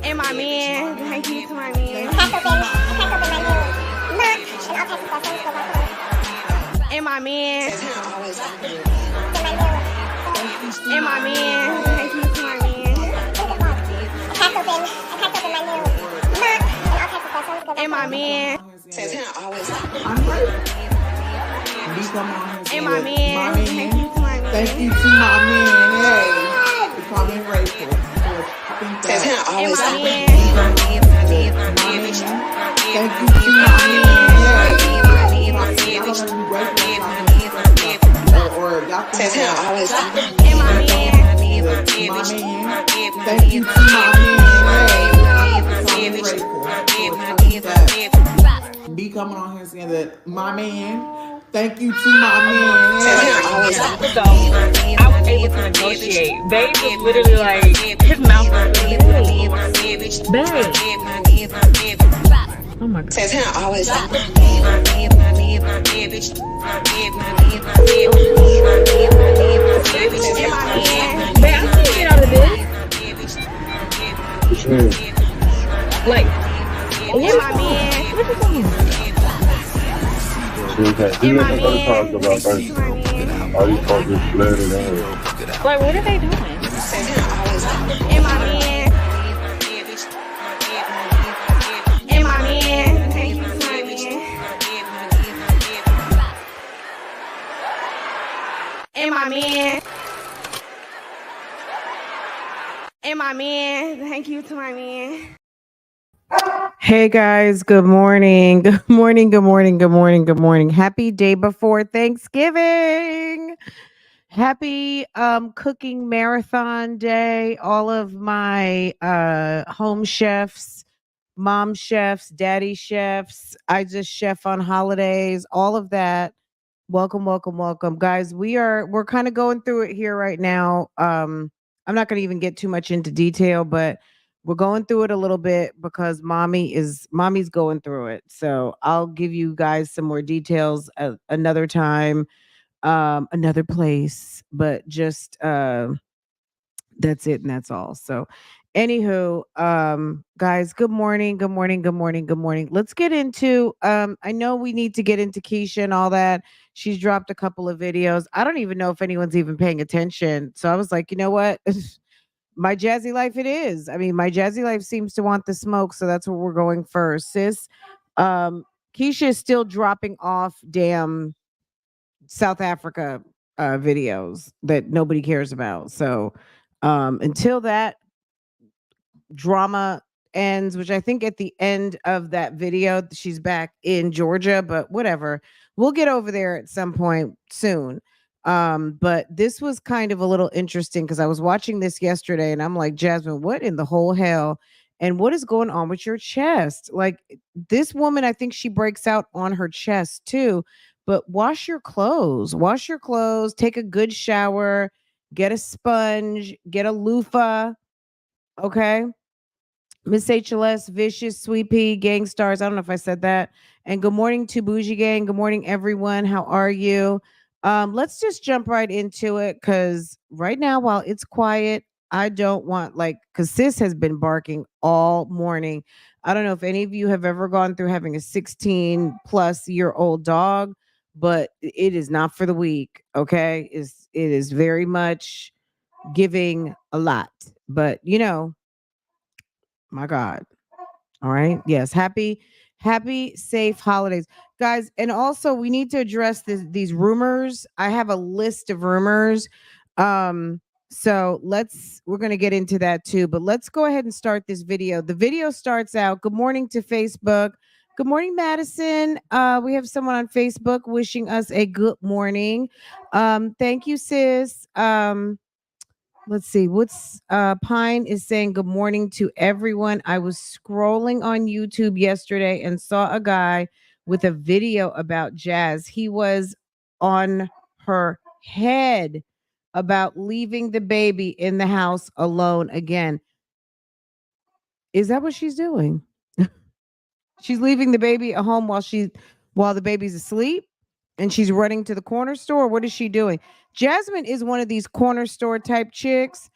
And my man, thank you to my man. And my man. And my man, thank you to my man. And my man. And my man, thank you to my man. Thank you to my man. Hey, becoming grateful. And my man. Thank you to my man. And my man. Thank you to my man. Be coming on here saying that my man. Thank you to my man. So I was able to negotiate. Babe was literally like, his mouth was really babe. Oh my God. Says him always. Babe, I can't get out of this. Like, what is my man? What is going on? Like, what are they doing? And my man. And my man. Thank you to my man. And my man. And my man. Thank you to my man. Hey guys, good morning. Good morning. Good morning. Good morning. Good morning. Happy day before Thanksgiving. Happy cooking marathon day. All of my home chefs, mom chefs, daddy chefs. I just chef on holidays, all of that. Welcome, welcome, welcome. Guys, we're kind of going through it here right now. I'm not going to even get too much into detail, but we're going through it a little bit because mommy's going through it. So I'll give you guys some more details another time, another place, but just that's it and that's all. So anywho, guys, good morning, good morning, good morning, good morning. Let's get into I know we need to get into Keisha and all that. She's dropped a couple of videos. I don't even know if anyone's even paying attention. So I was like, you know what? Myjazzylife it is. I mean, Myjazzylife seems to want the smoke, so that's where we're going first. Sis, Keisha is still dropping off damn South Africa videos that nobody cares about. So until that drama ends, which I think at the end of that video, she's back in Georgia, but whatever. We'll get over there at some point soon. But this was kind of a little interesting because I was watching this yesterday and I'm like, Jasmine, what in the whole hell? And what is going on with your chest? Like this woman, I think she breaks out on her chest too. But wash your clothes, take a good shower, get a sponge, get a loofah. Okay. Miss HLS, Vicious, Sweet Pea, Gang Stars. I don't know if I said that. And good morning to Bougie Gang. Good morning, everyone. How are you? Let's just jump right into it because right now, while it's quiet, I don't want because Sis has been barking all morning. I don't know if any of you have ever gone through having a 16-plus-year-old dog, but it is not for the weak. Okay, it is very much giving a lot, but my God. All right. Yes. Happy, safe holidays, guys. And also we need to address these rumors. I have a list of rumors. So we're going to get into that too, but let's go ahead and start this video. The video starts out, good morning to Facebook. Good morning, Madison. We have someone on Facebook wishing us a good morning. Thank you, sis. Let's see. What's Pine is saying good morning to everyone. I was scrolling on YouTube yesterday and saw a guy with a video about Jazz. He was on her head about leaving the baby in the house alone again. Is that what she's doing? She's leaving the baby at home while the baby's asleep and she's running to the corner store. What is she doing? Jasmine is one of these corner store type chicks.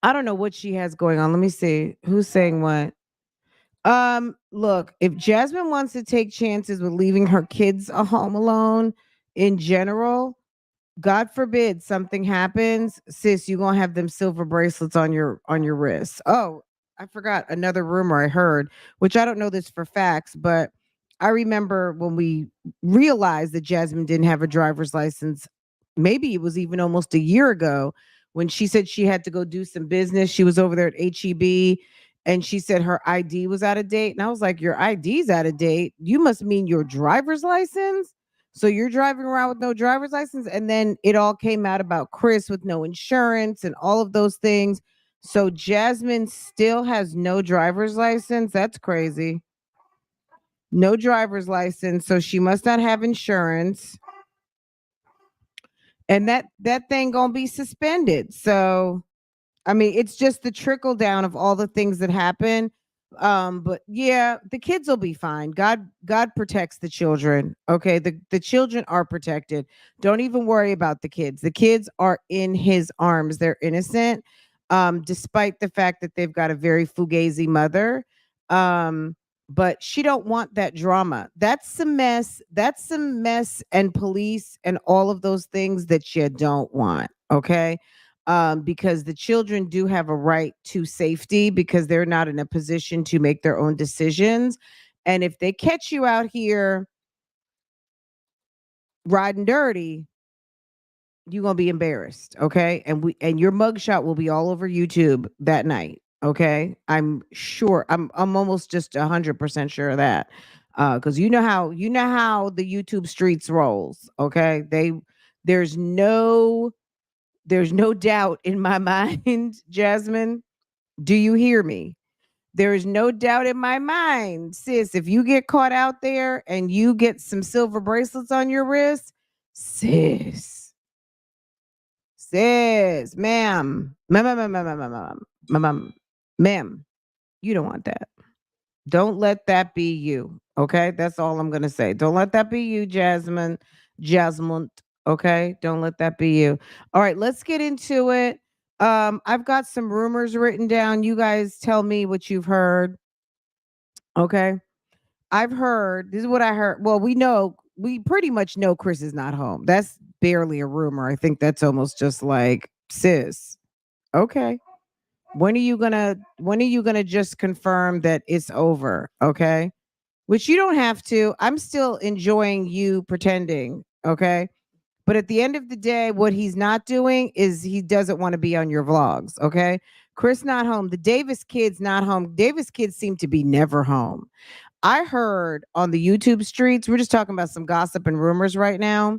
I don't know what she has going on. Let me see. Who's saying what? Look, if Jasmine wants to take chances with leaving her kids a home alone in general, God forbid something happens, sis, you're gonna have them silver bracelets on your wrists. Oh, I forgot another rumor I heard, which I don't know this for facts, but I remember when we realized that Jasmine didn't have a driver's license, maybe it was even almost a year ago, when she said she had to go do some business. She was over there at HEB and she said her ID was out of date. And I was like, your ID's out of date. You must mean your driver's license. So you're driving around with no driver's license. And then it all came out about Chris with no insurance and all of those things. So Jasmine still has no driver's license. That's crazy. No driver's license. So she must not have insurance. And that thing gonna be suspended. So I mean, it's just the trickle down of all the things that happen. But yeah, the kids will be fine. God protects the children. Okay. The children are protected. Don't even worry about the kids. The kids are in his arms. They're innocent. Despite the fact that they've got a very fugazi mother. But she don't want that drama. That's some mess. That's some mess and police and all of those things that you don't want. Okay, because the children do have a right to safety because they're not in a position to make their own decisions. And if they catch you out here riding dirty, you're gonna be embarrassed. Okay. And your mugshot will be all over YouTube that night. Okay. I'm sure. I'm almost just 100% sure of that. Because you know how the YouTube streets rolls. Okay. There's no There's no doubt in my mind, Jasmine. Do you hear me? There is no doubt in my mind, sis. If you get caught out there and you get some silver bracelets on your wrist, sis, ma'am, ma'am, you don't want that. Don't let that be you. Okay. That's all I'm going to say. Don't let that be you, Jasmine. Jasmine. Okay. Don't let that be you. All right. Let's get into it. I've got some rumors written down. You guys tell me what you've heard. Okay. I've heard, this is what I heard. Well, we pretty much know Chris is not home. That's barely a rumor. I think that's almost just like, sis. Okay. When are you gonna just confirm that it's over? Okay. Which you don't have to. I'm still enjoying you pretending. Okay. But at the end of the day, what he's not doing is he doesn't want to be on your vlogs. Okay. Chris not home. The Davis kids not home. Davis kids seem to be never home. I heard on the YouTube streets, we're just talking about some gossip and rumors right now.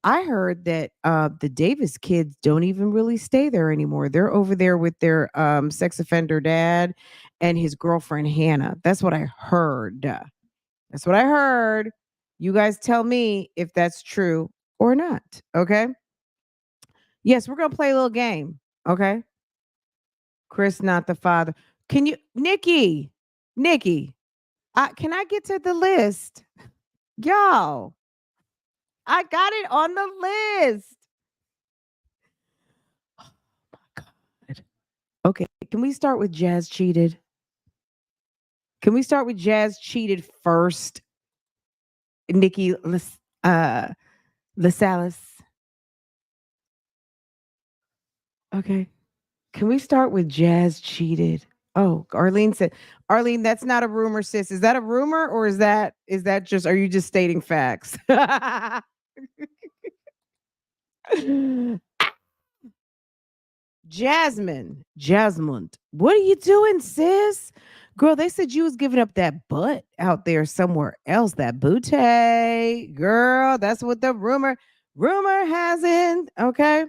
I heard that the Davis kids don't even really stay there anymore. They're over there with their sex offender dad and his girlfriend Hannah. That's what I heard. That's what I heard. You guys tell me if that's true or not. Okay. Yes, we're gonna play a little game. Okay. Chris, not the father. Can you, Nikki? Can I get to the list, y'all? I got it on the list. God. Okay, can we start with Jazz cheated? Can we start with Jazz cheated first? Nikki LaSalle. Okay. Can we start with Jazz cheated? Oh, Arlene said, Arlene, that's not a rumor, sis. Is that a rumor or is that just, are you just stating facts? Jasmine, what are you doing, sis? Girl, they said you was giving up that butt out there somewhere else. That booty, girl. That's what the rumor has it. Okay,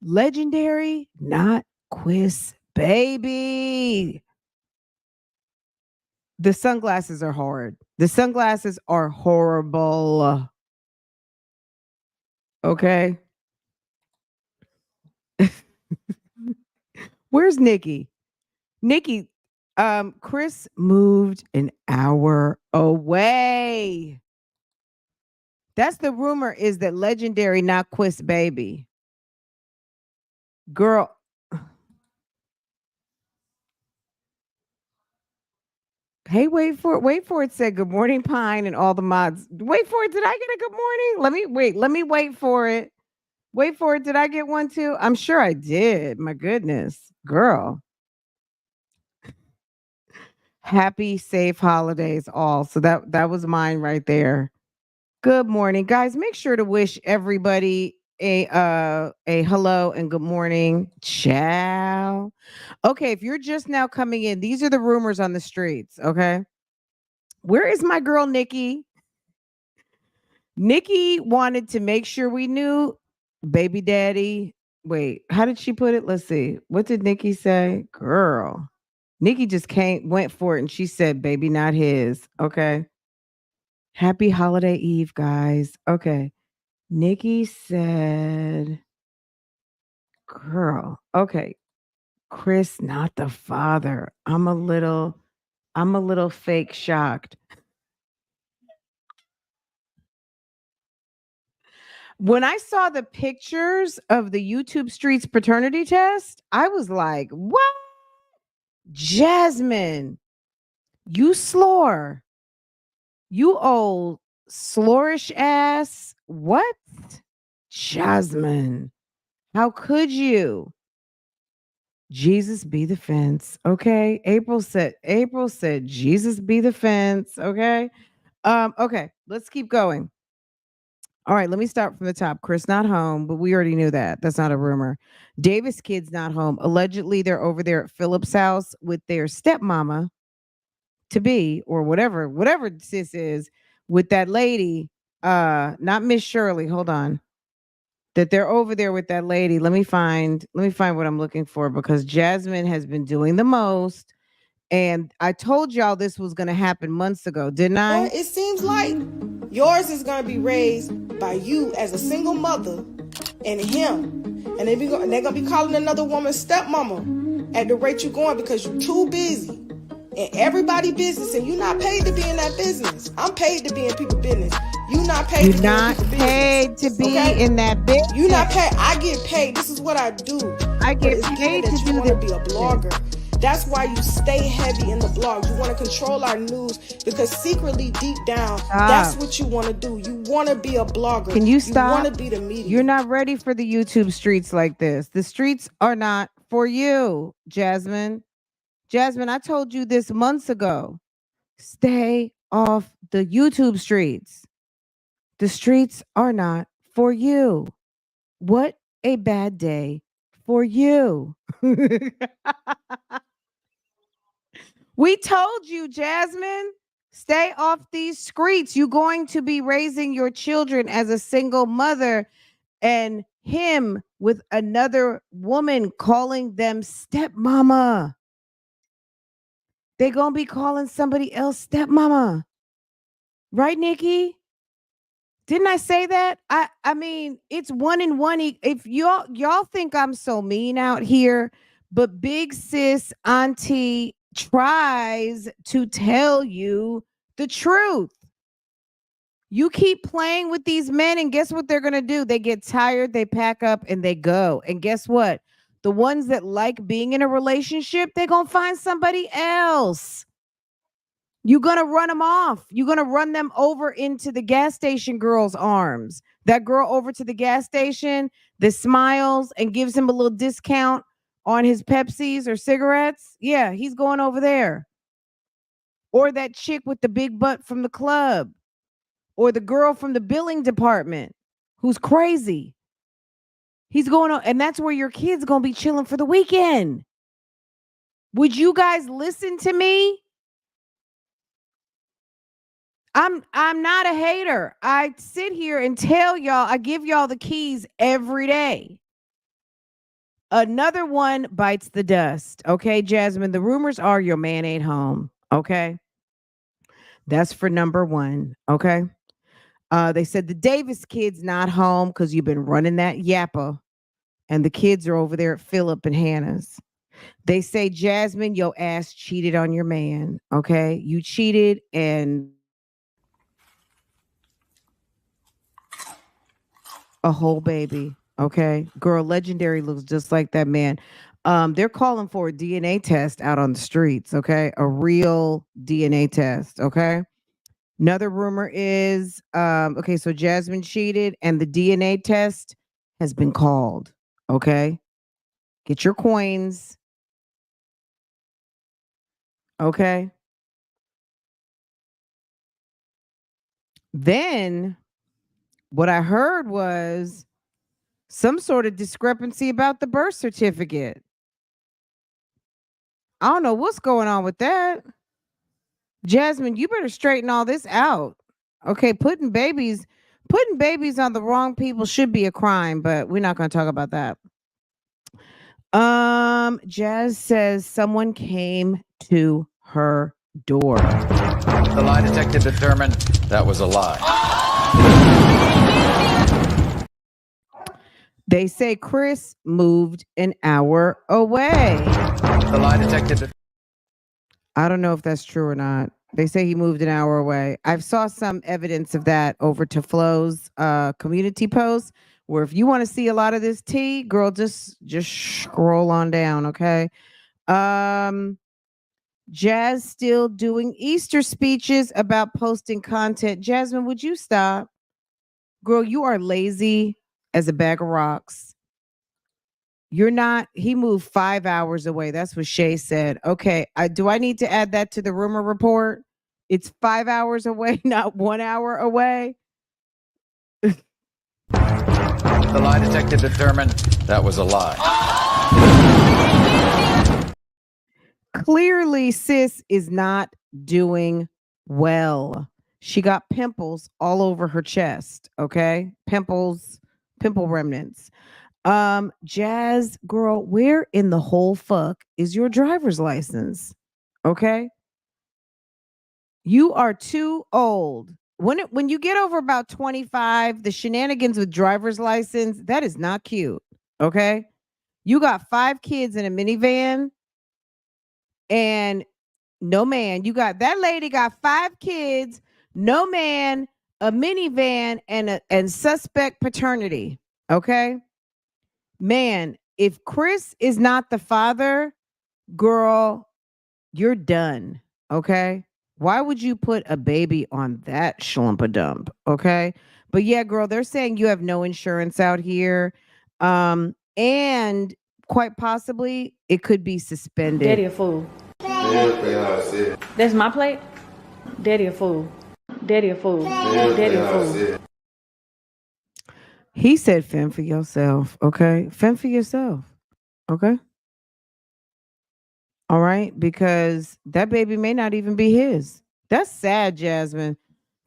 legendary, not quiz, baby. The sunglasses are hard. The sunglasses are horrible. Okay, where's Nikki? Nikki, Chris moved an hour away. That's the rumor is that legendary, not Quiz baby. Girl, Hey, wait for it said good morning, Pine, and all the mods. Wait for it. Did I get a good morning? Let me wait for it. Wait for it. Did I get one too? I'm sure I did. My goodness. Girl. Happy, safe holidays all. So that was mine right there. Good morning, guys. Make sure to wish everybody a hello and good morning. Ciao. Okay, if you're just now coming in, these are the rumors on the streets, okay? Where is my girl Nikki? Nikki wanted to make sure we knew baby daddy. Wait, how did she put it? Let's see. What did Nikki say? Girl. Nikki just went for it and she said, baby, not his. Okay. Happy holiday eve, guys. Okay. Nikki said, girl. Okay. Chris, not the father. I'm a little fake shocked. When I saw the pictures of the YouTube Streets paternity test, I was like, what? Jasmine, you slore. You old slorish ass. What? Jasmine, how could you? Jesus be the fence. Okay. April said Jesus be the fence. Okay. Okay, let's keep going. All right, let me start from the top. Chris not home, but we already knew that. That's not a rumor. Davis kids not home. Allegedly, they're over there at Philip's house with their stepmama to be, or whatever sis is, with that lady. Not Miss Shirley. Hold on. That they're over there with that lady. Let me find what I'm looking for because Jasmine has been doing the most. And I told y'all this was gonna happen months ago, didn't I? It seems like yours is going to be raised by you as a single mother and him. And they're going to be calling another woman stepmama at the rate you're going because you're too busy. And everybody business, and you're not paid to be in that business. I'm paid to be in people business. You're not paid You're to not be in people paid business. to be in that business. You're not paid. I get paid. This is what I do. I get But it's paid given to that you do want to this. be a blogger. That's why you stay heavy in the blog. You want to control our news because secretly, deep down, that's what you want to do. You want to be a blogger. Can you stop? You want to be the media. You're not ready for the YouTube streets like this. The streets are not for you, Jasmine. Jasmine, I told you this months ago. Stay off the YouTube streets. The streets are not for you. What a bad day for you. We told you, Jasmine, stay off these streets. You're going to be raising your children as a single mother and him with another woman calling them stepmama. They're going to be calling somebody else stepmama. Right, Nikki? Didn't I say that? I mean, it's one in one. If y'all think I'm so mean out here, but big sis auntie tries to tell you the truth. You keep playing with these men, and guess what they're gonna do? They get tired, they pack up, and they go. And guess what? The ones that like being in a relationship, they're gonna find somebody else. You're going to run them off. You're going to run them over into the gas station girl's arms. That girl over to the gas station that smiles and gives him a little discount on his Pepsis or cigarettes. Yeah, he's going over there. Or that chick with the big butt from the club. Or the girl from the billing department who's crazy. He's going on, and that's where your kid's going to be chilling for the weekend. Would you guys listen to me? I'm not a hater. I sit here and tell y'all, I give y'all the keys every day. Another one bites the dust. Okay, Jasmine, the rumors are your man ain't home. Okay. That's for number one. Okay. They said the Davis kid's not home because you've been running that yappa, and the kids are over there at Philip and Hannah's. They say, Jasmine, your ass cheated on your man. Okay. You cheated and a whole baby. Okay. Girl, Legendary looks just like that man. They're calling for a DNA test out on the streets, okay? A real DNA test, okay? Another rumor is okay, so Jasmine cheated and the DNA test has been called, okay? Get your coins, okay? Then what I heard was some sort of discrepancy about the birth certificate. I don't know what's going on with that. Jasmine, you better straighten all this out. Okay, putting babies on the wrong people should be a crime, but we're not going to talk about that. Jazz says someone came to her door. The lie detector determined that was a lie. They say Chris moved an hour away. The lie detector. I don't know if that's true or not. They say he moved an hour away. I've saw some evidence of that over to Flo's community post, where if you want to see a lot of this tea, girl, just scroll on down, okay? Jazz still doing Easter speeches about posting content. Jasmine, would you stop? Girl, you are lazy as a bag of rocks. You're not. He moved 5 hours away. That's what Shay said. Okay. Do I need to add that to the rumor report? It's 5 hours away, not 1 hour away. The lie detector determined that was a lie. Clearly, sis is not doing well. She got pimples all over her chest. Okay. Pimple remnants. Jazz girl, where in the whole fuck is your driver's license? Okay. You are too old. When you get over about 25, the shenanigans with driver's license, that is not cute. Okay. You got 5 kids in a minivan and no man. That lady got 5 kids, no man, a minivan, and suspect paternity. Okay. Man, if Chris is not the father, girl, you're done. Okay. Why would you put a baby on that schlumpadump? Okay. But yeah, girl, they're saying you have no insurance out here. And quite possibly it could be suspended. Daddy a fool. That's my plate? Daddy a fool. Daddy a fool. Daddy a fool. He said fend for yourself. Okay. Fend for yourself. Okay. All right, because that baby may not even be his. That's sad, Jasmine.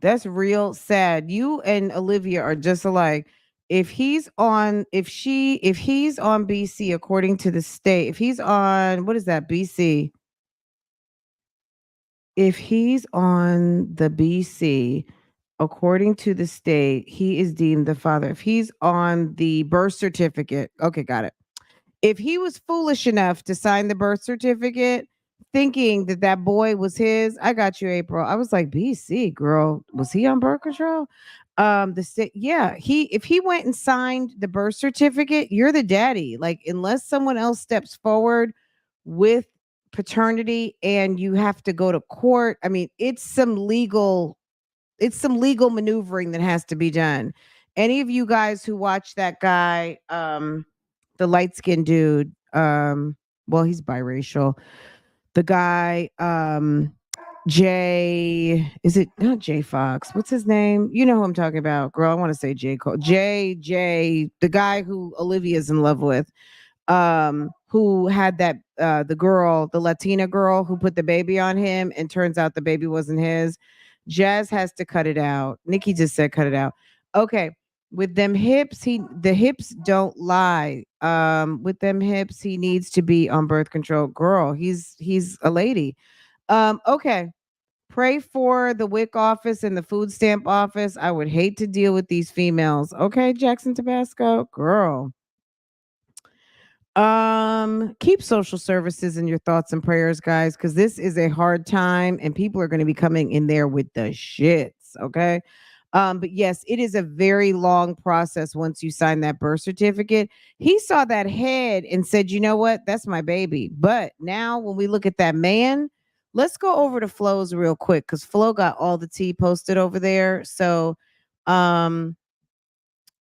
That's real sad. You and Olivia are just alike. If he's on BC according to the state, if he's on what is that, BC? If he's on the BC according to the state, he is deemed the father. If he's on the birth certificate, okay, got it. If he was foolish enough to sign the birth certificate thinking that that boy was his, I got you, April. I was like, BC, girl, was he on birth control? Yeah, if he went and signed the birth certificate, you're the daddy. Like, unless someone else steps forward with paternity and you have to go to court. I mean, it's some legal maneuvering that has to be done. Any of you guys who watch that guy, the light-skinned dude, well, he's biracial. The guy, Jay, is it not Jay Fox? What's his name? You know who I'm talking about, girl. I want to say J. Cole. Jay, the guy who Olivia's in love with, who had that the Latina girl who put the baby on him, and turns out the baby wasn't his. Jazz has to cut it out. Nikki just said cut it out. Okay. With them hips, the hips don't lie. With them hips, he needs to be on birth control. Girl, he's a lady. Okay. Pray for the WIC office and the food stamp office. I would hate to deal with these females. Okay, Jackson Tabasco, girl. Keep social services in your thoughts and prayers, guys, because this is a hard time and people are going to be coming in there with the shits. Okay. But yes, it is a very long process once you sign that birth certificate. He saw that head and said, you know what? That's my baby. But now when we look at that man, let's go over to Flo's real quick because Flo got all the tea posted over there. So um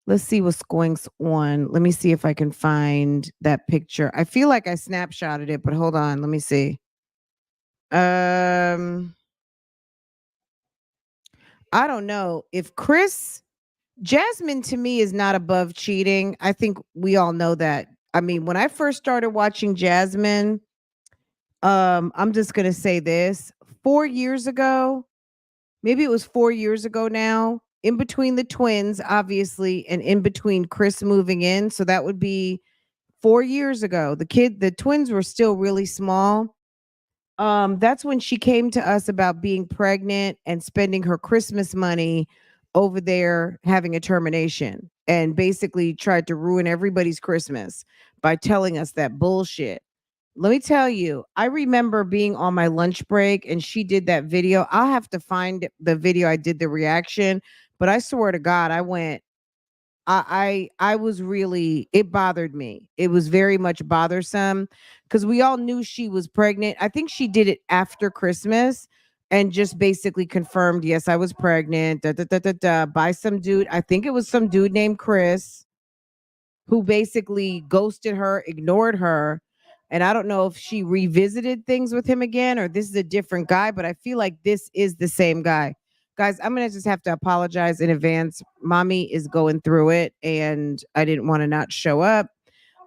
let's see what's going on. Let me see if I can find that picture. I feel like I snapshotted it, but hold on. Let me see. Um, I don't know if Jasmine to me is not above cheating. I think we all know that. I mean, when I first started watching Jasmine, I'm just gonna say this: 4 years ago, maybe it was 4 years ago now, in between the twins, obviously, and in between Chris moving in. So that would be 4 years ago. The twins were still really small. That's when she came to us about being pregnant and spending her Christmas money over there having a termination and basically tried to ruin everybody's Christmas by telling us that bullshit. Let me tell you, I remember being on my lunch break and she did that video. I'll have to find the video I did the reaction, but I swear to God, I was really, it bothered me. It was very much bothersome because we all knew she was pregnant. I think she did it after Christmas and just basically confirmed, yes, I was pregnant, by some dude. I think it was some dude named Chris who basically ghosted her, ignored her. And I don't know if she revisited things with him again or this is a different guy, but I feel like this is the same guy. Guys, I'm going to just have to apologize in advance. Mommy is going through it and I didn't want to not show up.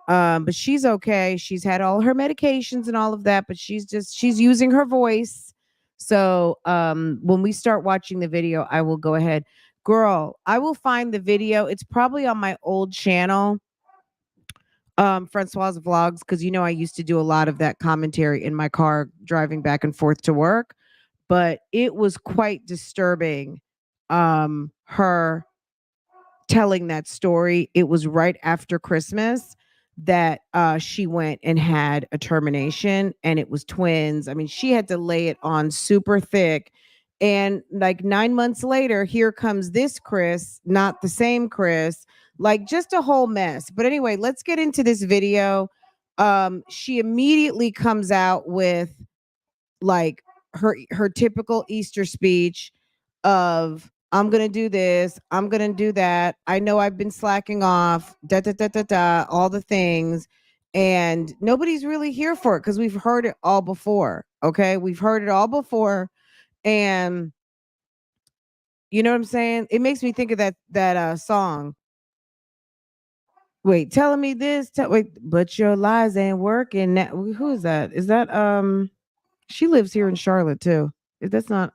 But she's okay. She's had all her medications and all of that, but she's using her voice. So when we start watching the video, I will go ahead. Girl, I will find the video. It's probably on my old channel, Francoise Vlogs, because you know I used to do a lot of that commentary in my car driving back and forth to work. But it was quite disturbing. Her telling that story. It was right after Christmas that she went and had a termination and it was twins. I mean, she had to lay it on super thick. And like 9 months later, here comes this Chris, not the same Chris, like just a whole mess. But anyway, let's get into this video. She immediately comes out with like her typical Easter speech of I'm gonna do this, I'm gonna do that. I know I've been slacking off, all the things, and nobody's really here for it because we've heard it all before. Okay, we've heard it all before, and you know what I'm saying. It makes me think of that song. Wait, telling me this, wait, but your lies ain't working. Who is that? Is that She lives here in Charlotte too. If that's not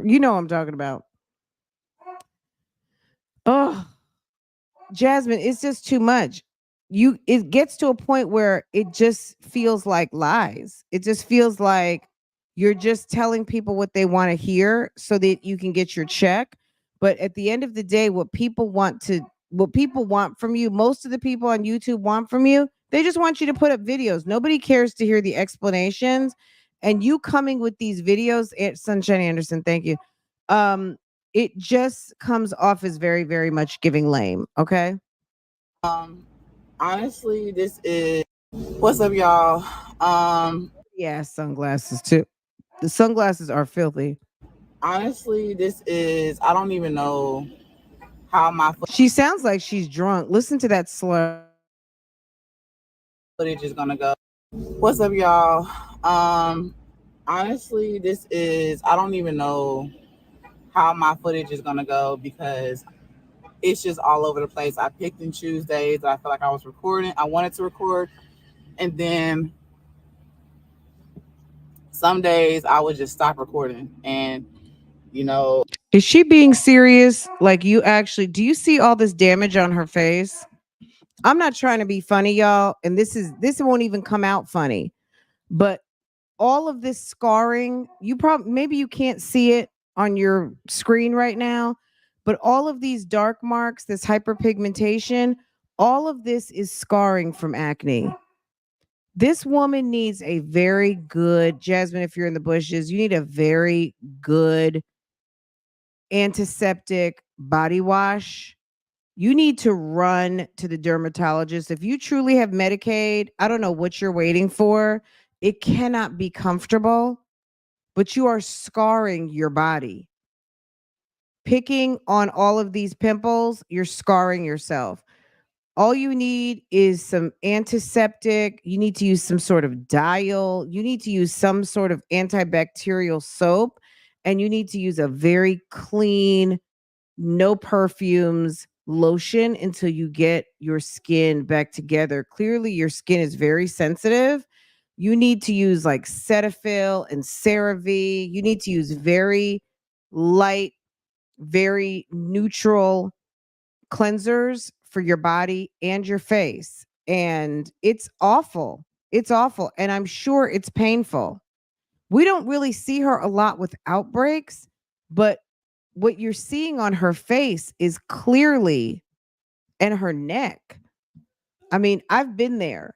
you know what I'm talking about. Oh, Jasmine, it's just too much. It gets to a point where it just feels like lies. It just feels like you're just telling people what they want to hear so that you can get your check. But at the end of the day, what people want from you, most of the people on YouTube want from you, they just want you to put up videos. Nobody cares to hear the explanations. And you coming with these videos, Sunshine Anderson, thank you. It just comes off as very, very much giving lame. Okay. Honestly, this is what's up, y'all. Yeah, sunglasses too. The sunglasses are filthy. Honestly, this is I don't even know how my She sounds like she's drunk. Listen to that slur. footage is gonna go. What's up, y'all? Honestly, this is I don't even know how my footage is gonna go because it's just all over the place. I picked and choose days that I feel like I was recording. I wanted to record, and then some days I would just stop recording. And you know, Is she being serious? Like you actually do you see all this damage on her face? I'm not trying to be funny, y'all, and this won't even come out funny. But all of this scarring, you probably maybe you can't see it on your screen right now, but all of these dark marks, this hyperpigmentation, all of this is scarring from acne. This woman needs a very good, Jasmine, if you're in the bushes, you need a very good antiseptic body wash, you need to run to the dermatologist. If you truly have Medicaid, I don't know what you're waiting for. It cannot be comfortable, but you are scarring your body. Picking on all of these pimples, you're scarring yourself. All you need is some antiseptic. You need to use some sort of dial. You need to use some sort of antibacterial soap. And you need to use a very clean, no perfumes lotion until you get your skin back together. Clearly, your skin is very sensitive. You need to use like Cetaphil and CeraVe. You need to use very light, very neutral cleansers for your body and your face. And it's awful. It's awful. And I'm sure it's painful. We don't really see her a lot with outbreaks, but what you're seeing on her face is clearly, and her neck. I mean, I've been there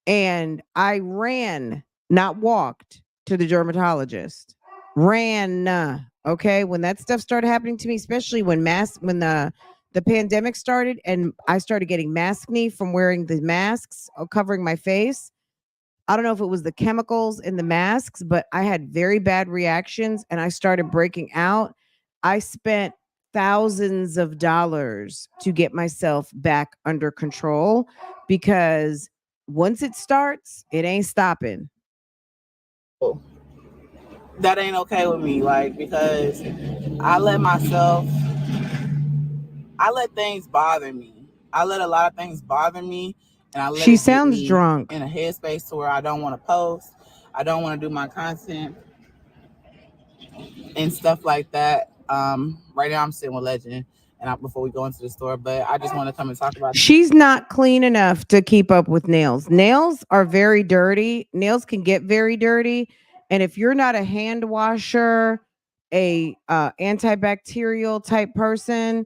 and I ran, not walked, to the dermatologist. Ran, okay? When that stuff started happening to me, especially when the pandemic started and I started getting maskne from wearing the masks covering my face. I don't know if it was the chemicals in the masks, but I had very bad reactions and I started breaking out. I spent thousands of dollars to get myself back under control because once it starts, it ain't stopping. That ain't okay with me, like, because I let myself, I let things bother me. I let a lot of things bother me, and I let She it get sounds me drunk. in a headspace to where I don't want to post. I don't want to do my content and stuff like that. Right now I'm sitting with Legend, and before we go into the store, but I just want to come and talk about. She's not clean enough to keep up with nails. Nails are very dirty. Nails can get very dirty. And if you're not a hand washer, a antibacterial type person,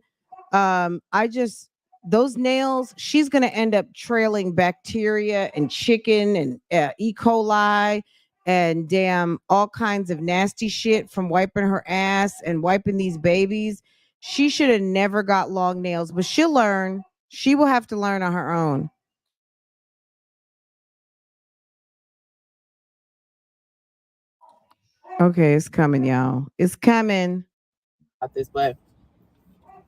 I just those nails, she's going to end up trailing bacteria and chicken and E. coli and damn all kinds of nasty shit from wiping her ass and wiping these babies. She should have never got long nails, but she'll learn. She will have to learn on her own. Okay, it's coming, y'all. It's coming. This, but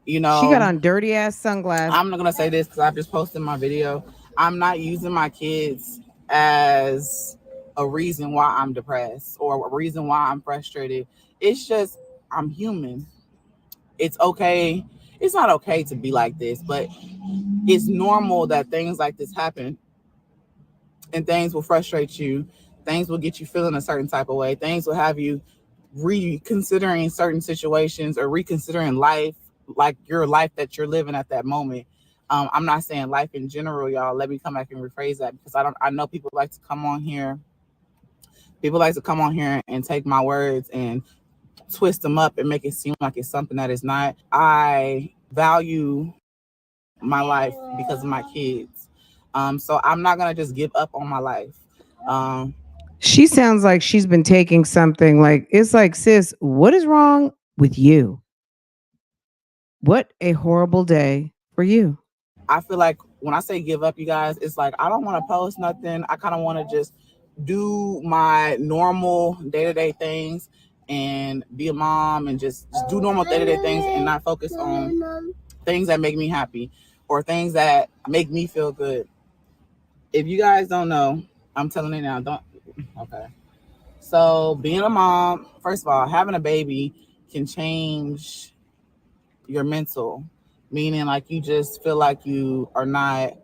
She got on dirty ass sunglasses. I'm not gonna say this because I just posted my video. I'm not using my kids as a reason why I'm depressed or a reason why I'm frustrated. It's just I'm human. It's okay. It's not okay to be like this, but it's normal that things like this happen and things will frustrate you. Things will get you feeling a certain type of way. Things will have you reconsidering certain situations or reconsidering life, like your life that you're living at that moment. I'm not saying life in general, y'all. Let me come back and rephrase that because I know people like to come on here. People like to come on here and take my words and twist them up and make it seem like it's something that is not. I value my life because of my kids. So I'm not gonna just give up on my life. She sounds like she's been taking something. Like it's like, sis, what is wrong with you? What a horrible day for you. I feel like when I say give up, you guys, it's like I don't want to post nothing. I kind of want to just do my normal day-to-day things and be a mom and just do normal day-to-day things and not focus on things that make me happy or things that make me feel good. If you guys don't know, I'm telling you now, don't. Okay. So being a mom, first of all, having a baby can change your mental, meaning like you just feel like you are not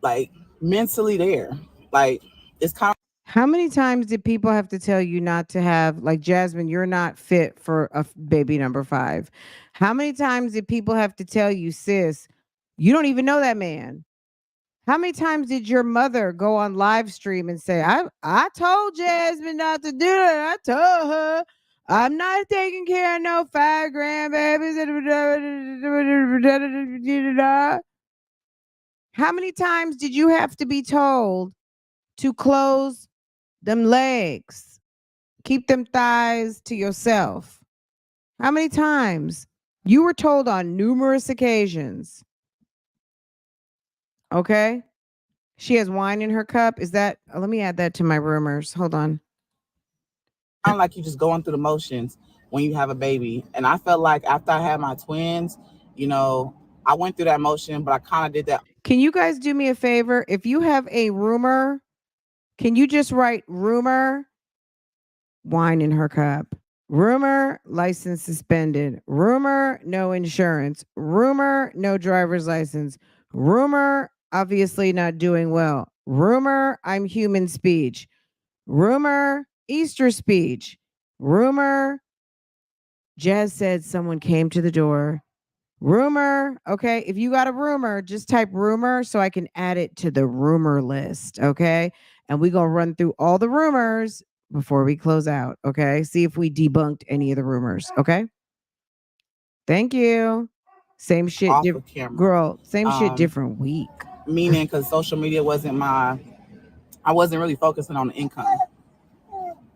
like mentally there. Like it's kind of. How many times did people have to tell you not to have, like, Jasmine, you're not fit for a baby number 5? How many times did people have to tell you, sis, you don't even know that man? How many times did your mother go on live stream and say, I told Jasmine not to do it. I told her I'm not taking care of no 5 grandbabies. How many times did you have to be told to close them legs? Keep them thighs to yourself. How many times? You were told on numerous occasions. Okay? She has wine in her cup. Is that, let me add that to my rumors. Hold on. Kind of like you just going through the motions when you have a baby. And I felt like after I had my twins, you know, I went through that motion, but I kind of did that. Can you guys do me a favor? If you have a rumor, can you just write rumor, wine in her cup? Rumor, license suspended. Rumor, no insurance. Rumor, no driver's license. Rumor, obviously not doing well. Rumor, I'm human speech. Rumor, Easter speech. Rumor, Jazz said someone came to the door. Rumor, okay? If you got a rumor, just type rumor so I can add it to the rumor list, okay? And we're going to run through all the rumors before we close out, okay? See if we debunked any of the rumors, okay? Thank you. Same shit, Off of camera. girl, same shit, different week. Meaning, because social media wasn't I wasn't really focusing on the income.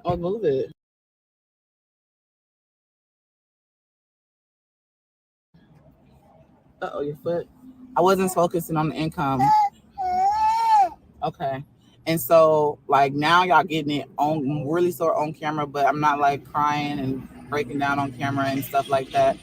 Oh, move it. Uh-oh, your foot. I wasn't focusing on the income. Okay. And so, like, now y'all getting it on really sore on camera, but I'm not like crying and breaking down on camera and stuff like that,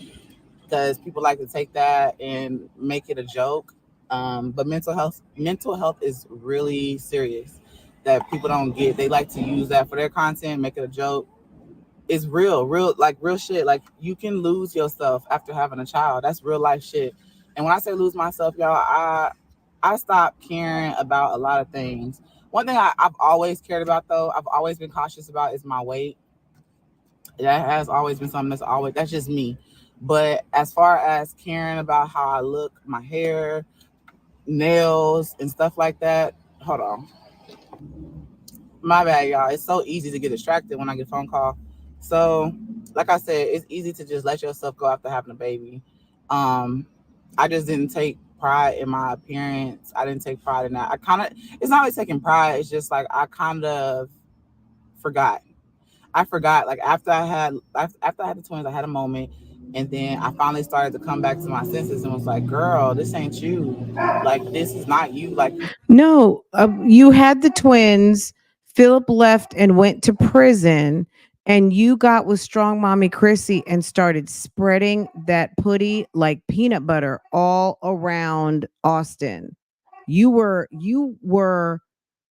because people like to take that and make it a joke. But mental health is really serious that people don't get. They like to use that for their content, make it a joke. It's real shit. Like, you can lose yourself after having a child. That's real life shit. And when I say lose myself, y'all, I stopped caring about a lot of things. One thing I've always cared about, though, I've always been cautious about, is my weight. That has always been something that's just me. But as far as caring about how I look, my hair, nails, and stuff like that, hold on. My bad, y'all. It's so easy to get distracted when I get a phone call. So, like I said, it's easy to just let yourself go after having a baby. I just didn't take pride in my appearance. I didn't take pride in that. It's not like taking pride. It's just like I kind of forgot. I forgot. Like, after I had the twins, I had a moment, and then I finally started to come back to my senses and was like, "Girl, this ain't you. Like, this is not you. Like, No, you had the twins. Philip left and went to prison, and you got with strong mommy Chrissy and started spreading that putty like peanut butter all around Austin. You were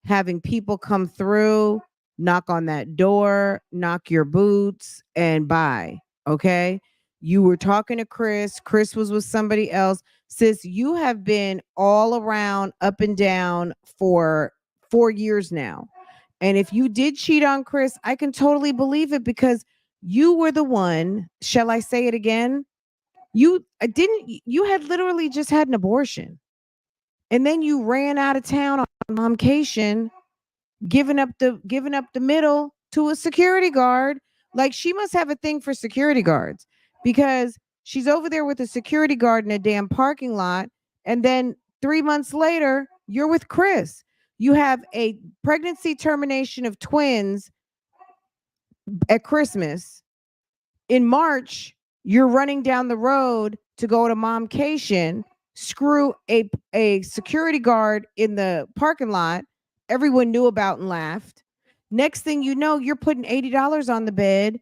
having people come through, knock on that door, knock your boots, and buy. Okay. You were talking to Chris. Chris was with somebody else. Sis, you have been all around, up and down for 4 years now. And if you did cheat on Chris, I can totally believe it, because you were the one. Shall I say it again? You had literally just had an abortion. And then you ran out of town on momcation, giving up the middle to a security guard. Like, she must have a thing for security guards, because she's over there with a security guard in a damn parking lot, and then 3 months later you're with Chris. You have a pregnancy termination of twins at Christmas. In March, you're running down the road to go to momcation, screw a security guard in the parking lot everyone knew about and laughed. Next thing you know, you're putting $80 on the bed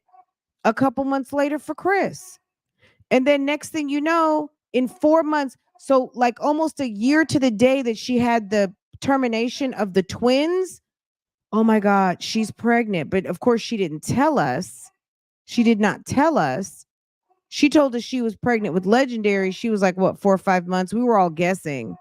a couple months later for Chris. And then next thing you know, in 4 months, so like almost a year to the day that she had the termination of the twins, oh my God, she's pregnant. But of course, she didn't tell us. She did not tell us. She told us she was pregnant with Legendary. She was like, what, 4 or 5 months? We were all guessing,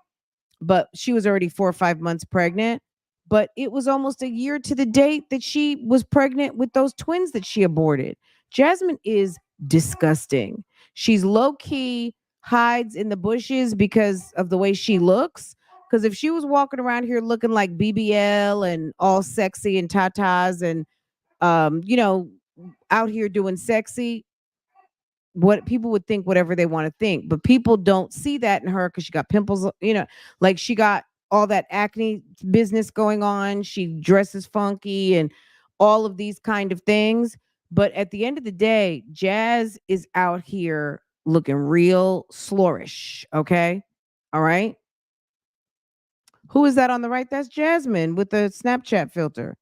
but she was already 4 or 5 months pregnant. But it was almost a year to the date that she was pregnant with those twins that she aborted. Jasmine is disgusting. She's low key, hides in the bushes because of the way she looks. Because if she was walking around here looking like BBL and all sexy and tatas and, out here doing sexy, what people would think whatever they want to think, but people don't see that in her because she got pimples, like she got all that acne business going on. She dresses funky and all of these kind of things. But at the end of the day, Jazz is out here looking real flourish. Okay. All right. Who is that on the right? That's Jasmine with the Snapchat filter.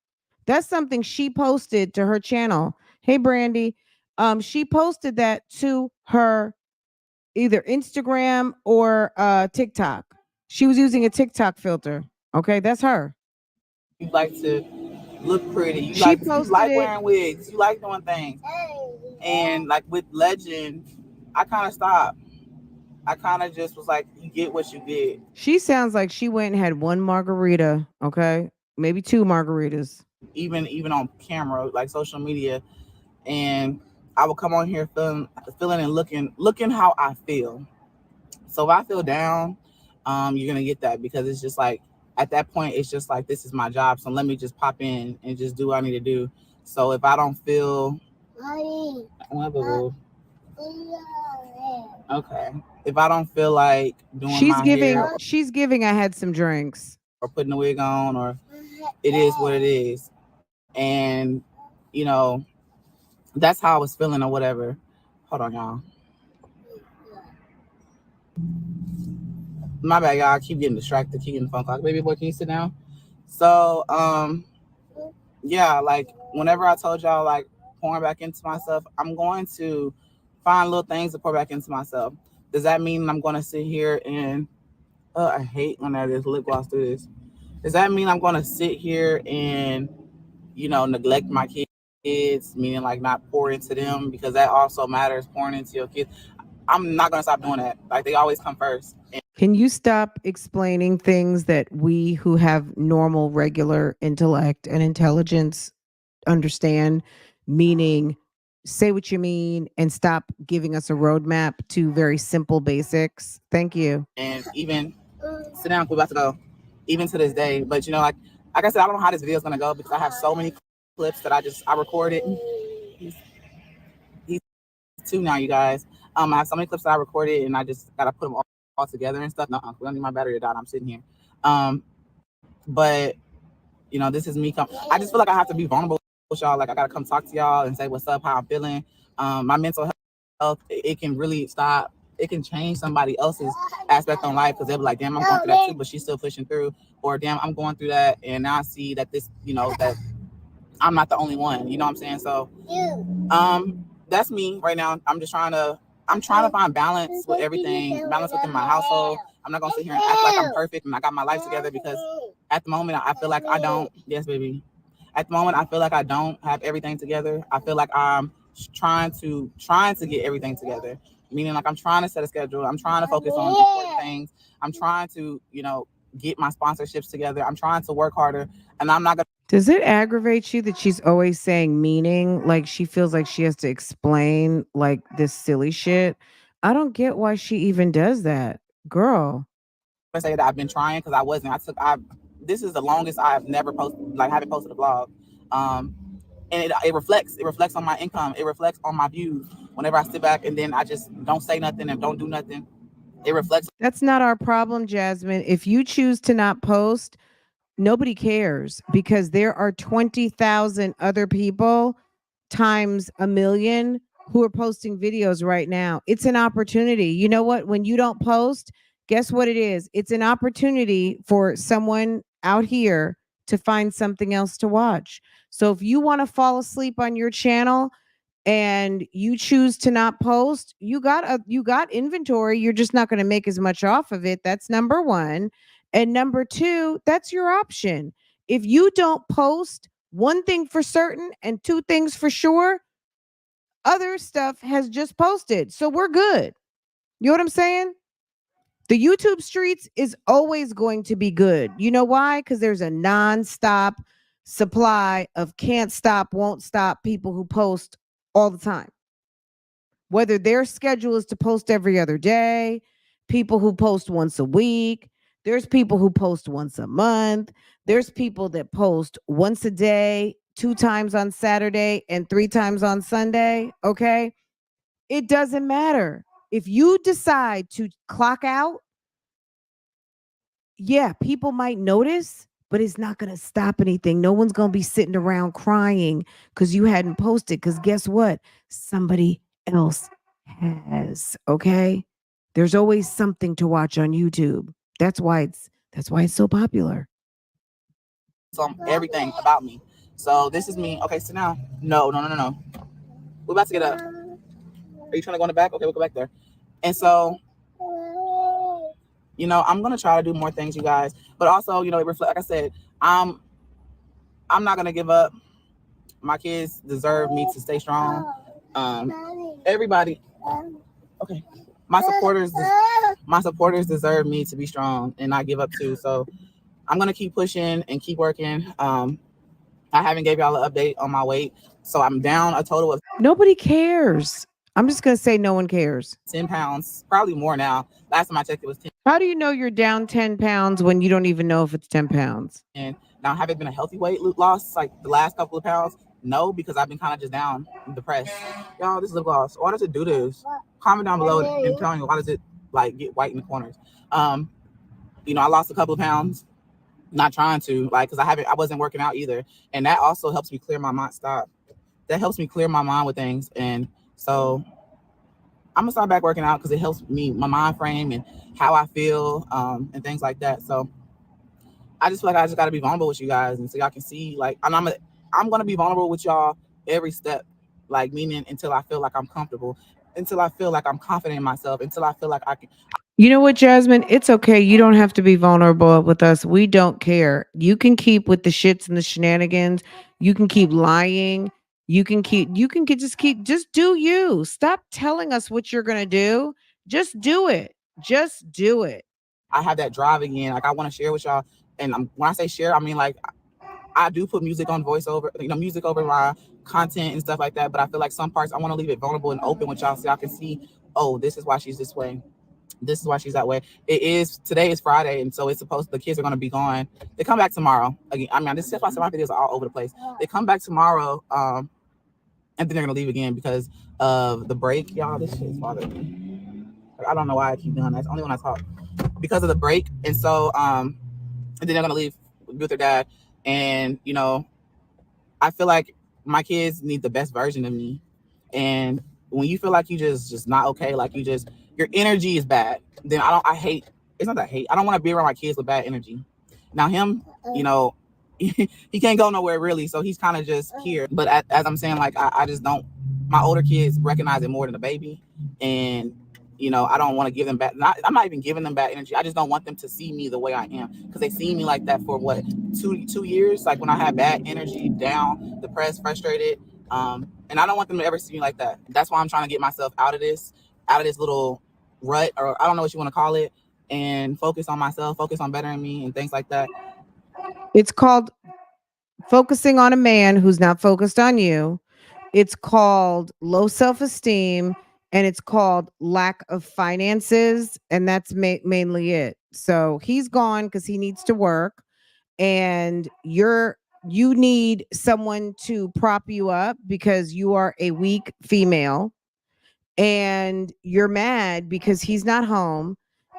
That's something she posted to her channel. Hey, Brandy. She posted that to her either Instagram or TikTok. She was using a TikTok filter. Okay, that's her. You like to look pretty. She You posted like it. wearing wigs. You like doing things. And like with Legend, I kind of stopped. I kind of just was like, you get what you get. She sounds like she went and had one margarita. Okay, maybe two margaritas. Even on camera, like social media, and I would come on here feeling and looking how I feel. So if I feel down, you're gonna get that because it's just like at that point it's just like this is my job. So let me just pop in and just do what I need to do. So if I don't feel okay, if I don't feel like doing She's my giving. hair She's giving. I had some drinks. or putting a wig on, or it is what it is, and you know that's how I was feeling or whatever. Hold on, y'all. My bad, y'all. I keep getting distracted, keep getting the phone call. Baby boy, can you sit down? So, yeah, like whenever I told y'all like pouring back into myself, I'm going to find little things to pour back into myself. Does that mean I'm going to sit here and I hate when I just lip gloss through this. Does that mean I'm going to sit here and neglect my kids, meaning like not pour into them because that also matters, pouring into your kids. I'm not going to stop doing that. Like they always come first. Can you stop explaining things that we who have normal, regular intellect and intelligence understand? Meaning, say what you mean and stop giving us a roadmap to very simple basics. Thank you. And even sit down, we're about to go, even to this day. But like I said, I don't know how this video is gonna go because I have so many clips that I recorded. He's two now, you guys. I have so many clips that I recorded, and I just gotta put them all together and stuff. No, we don't need my battery to die. I'm sitting here. But this is me. I just feel like I have to be vulnerable with y'all. Like I gotta come talk to y'all and say what's up, how I'm feeling. My mental health, it can really stop. It can change somebody else's aspect on life because they'll be like, damn, I'm going through that too, but she's still pushing through. Or damn, I'm going through that, and now I see that this, that I'm not the only one. You know what I'm saying? So, that's me right now. I'm trying to find balance with everything, balance within my household. I'm not gonna sit here and act like I'm perfect and I got my life together because at the moment I feel like I don't. Yes, baby. At the moment I feel like I don't have everything together. I feel like I'm trying to get everything together. Meaning like I'm trying to set a schedule. I'm trying to focus on important things. I'm trying to, get my sponsorships together. I'm trying to work harder, and I'm not gonna. Does it aggravate you that she's always saying meaning? Like she feels like she has to explain like this silly shit. I don't get why she even does that. Girl. Say that I've been trying because I wasn't. This is the longest I've never posted, like haven't posted a vlog. And it reflects on my income. It reflects on my views. Whenever I sit back and then I just don't say nothing and don't do nothing, it reflects. That's not our problem, Jasmine. If you choose to not post, nobody cares because there are 20,000 other people times a million who are posting videos right now. It's an opportunity. You know what? When you don't post, guess what it is? It's an opportunity for someone out here to find something else to watch. So if you want to fall asleep on your channel and you choose to not post, you got inventory. You're just not going to make as much off of it. That's number 1. And number 2, that's your option. If you don't post, one thing for certain and two things for sure, other stuff has just posted. So we're good. You know what I'm saying? The YouTube streets is always going to be good. You know why? Because there's a nonstop supply of can't stop, won't stop people who post all the time. Whether their schedule is to post every other day, people who post once a week, there's people who post once a month, there's people that post once a day, 2 times on Saturday, and 3 times on Sunday. Okay. It doesn't matter. If you decide to clock out, yeah, people might notice, but it's not going to stop anything. No one's going to be sitting around crying because you hadn't posted. Because guess what? Somebody else has. Okay. There's always something to watch on YouTube. That's why it's so popular. Everything about me. So this is me. Okay, so now, no. We're about to get up. Are you trying to go in the back? Okay, we'll go back there. And so, I'm gonna try to do more things, you guys. But also, it reflect. Like I said, I'm not gonna give up. My kids deserve me to stay strong. Everybody. Okay. My supporters deserve me to be strong and not give up too. So I'm gonna keep pushing and keep working. I haven't gave y'all an update on my weight, so I'm down a total of Nobody cares. I'm just going to say no one cares. 10 pounds, probably more now. Last time I checked, it was 10. How do you know you're down 10 pounds when you don't even know if it's 10 pounds? And now, have it been a healthy weight loss like the last couple of pounds? No, because I've been kind of just down and depressed. Y'all, this is lip gloss. Why does it do this? Comment down below and tell me why does it like get white in the corners. I lost a couple of pounds. Not trying to, because I wasn't working out either. And that also helps me clear my mind. That helps me clear my mind with things. And so I'm gonna start back working out because it helps me, my mind frame and how I feel, and things like that. So I just feel like I just gotta be vulnerable with you guys, and so y'all can see, and I'm gonna be vulnerable with y'all every step, meaning until I feel like I'm comfortable, until I feel like I'm confident in myself, until I feel like I can. You know what, Jasmine? It's okay. You don't have to be vulnerable with us. We don't care. You can keep with the shits and the shenanigans. You can keep lying. Just do you. Stop telling us what you're going to do. Just do it. Just do it. I have that drive again. I want to share with y'all. And when I say share, I mean, I do put music on voiceover, music over my content and stuff like that. But I feel like some parts I want to leave it vulnerable and open with y'all so y'all can see, oh, this is why she's this way. This is why she's that way. Today is Friday, and so the kids are going to be gone. They come back tomorrow. Again, this is why my videos are all over the place. They come back tomorrow, and then they're going to leave again because of the break. Y'all, this shit is bothering me. I don't know why I keep doing that. It's only when I talk. Because of the break. And so, and then they're going to leave with their dad. And, I feel like my kids need the best version of me. And when you feel like you just not okay, your energy is bad, then it's not that I hate. I don't want to be around my kids with bad energy. Now him, he can't go nowhere really. So he's kind of just here. But as I'm saying, I just don't, my older kids recognize it more than the baby. And, I don't want to give them bad. I'm not even giving them bad energy. I just don't want them to see me the way I am. Because they see me like that for what, two years? When I had bad energy, down, depressed, frustrated. And I don't want them to ever see me like that. That's why I'm trying to get myself out of this little rut, or I don't know what you want to call it, and focus on myself, focus on bettering me and things like that. It's called focusing on a man who's not focused on you. It's called low self-esteem, and it's called lack of finances, and that's mainly it. So he's gone because he needs to work, and you need someone to prop you up because you are a weak female, and you're mad because he's not home,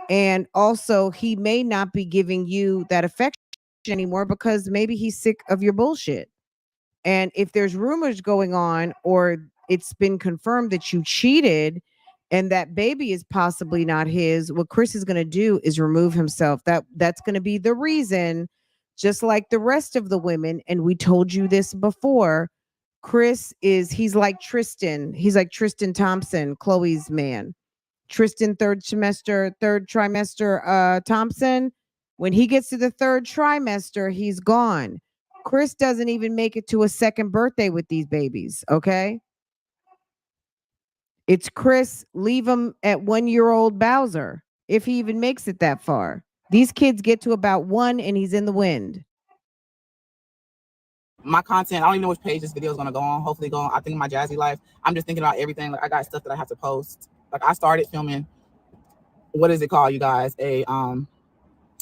and also he may not be giving you that affection anymore because maybe he's sick of your bullshit. And if there's rumors going on, or it's been confirmed that you cheated and that baby is possibly not his, what Chris is going to do is remove himself. That's going to be the reason, just like the rest of the women. And we told you this before. He's like Tristan. He's like Tristan Thompson, Chloe's man. Tristan, third trimester, Thompson. When he gets to the third trimester, he's gone. Chris doesn't even make it to a second birthday with these babies, okay? It's Chris, leave him at 1-year-old Bowser, if he even makes it that far. These kids get to about 1 and he's in the wind. My content, I don't even know which page this video is going to go on. Hopefully go on, I think, Myjazzylife. I'm just thinking about everything. I got stuff that I have to post. I started filming, what is it called, you guys?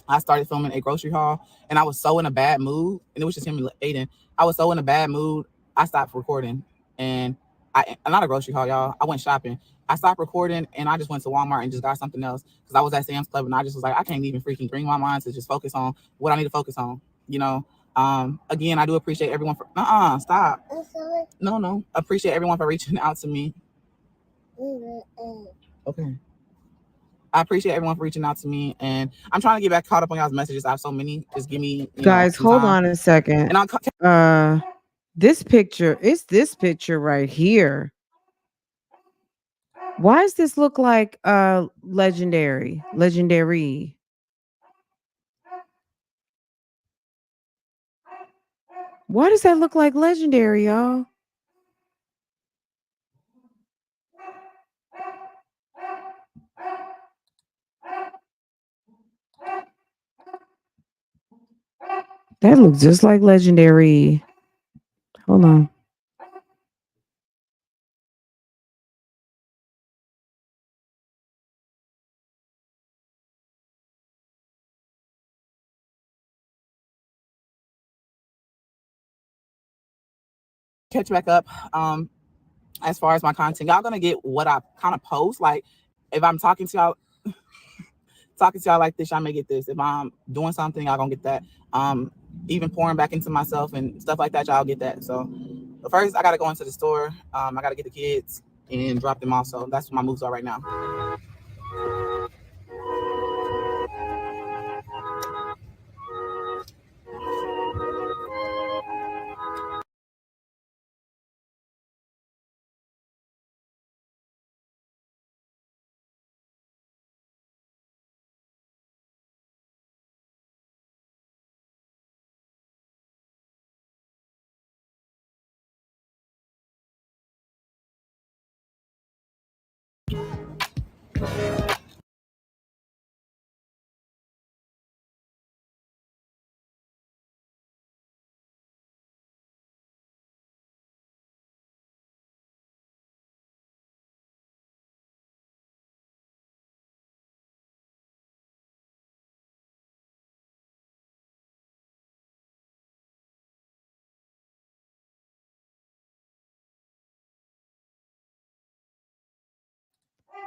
I started filming a grocery haul, and I was so in a bad mood, and it was just him and Aiden. I was so in a bad mood, I stopped recording. And I'm not a grocery haul, y'all. I went shopping. I stopped recording, and I just went to Walmart and just got something else because I was at Sam's Club, and I just was like, I can't even freaking bring my mind to just focus on what I need to focus on. you know. Again, I do appreciate everyone for stop. No. Appreciate everyone for reaching out to me. Okay. I appreciate everyone for reaching out to me, and I'm trying to get back caught up on y'all's messages. I have so many. Just give me, Guys, some hold time. on a second. And I'll This picture, it's this picture right here. Why does this look like legendary? Legendary. Why does that look like legendary, y'all? That looks just like legendary. Hold on. catch back up. As far as my content, y'all gonna get what I kind of post. Like, if I'm talking to y'all like this, y'all may get this. If I'm doing something, y'all gonna get that. Even pouring back into myself and stuff like that, y'all get that. So, but first, I gotta go into the store. I gotta get the kids and drop them off. So that's what my moves are right now.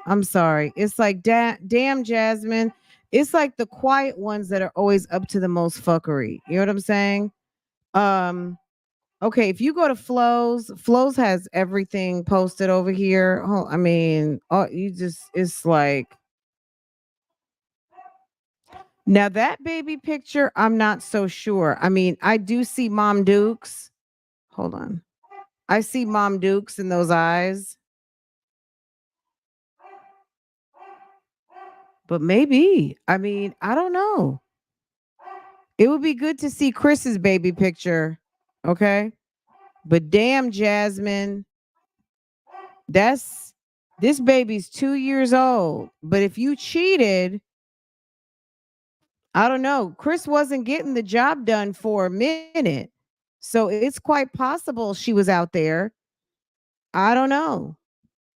I'm sorry. It's like damn Jasmine. It's like the quiet ones that are always up to the most fuckery. You know what I'm saying? Um okay, if you go to Flows has everything posted over here. Oh, I mean, oh, you just it's like now that baby picture, I'm not so sure. I mean, I do see Mom Dukes. Hold on. I see Mom Dukes in those eyes. But maybe. I mean, I don't know. It would be good to see Chris's baby picture. Okay. But damn, Jasmine, that's this baby's 2 years old. But if you cheated, I don't know. Chris wasn't getting the job done for a minute. So it's quite possible she was out there. I don't know.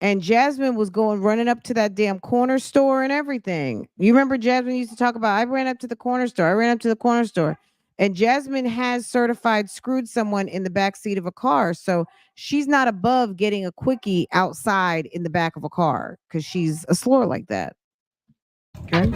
And Jasmine was going running up to that damn corner store and everything. You remember Jasmine used to talk about, I ran up to the corner store. I ran up to the corner store. And Jasmine has certified screwed someone in the back seat of a car. So she's not above getting a quickie outside in the back of a car because she's a slur like that. Okay.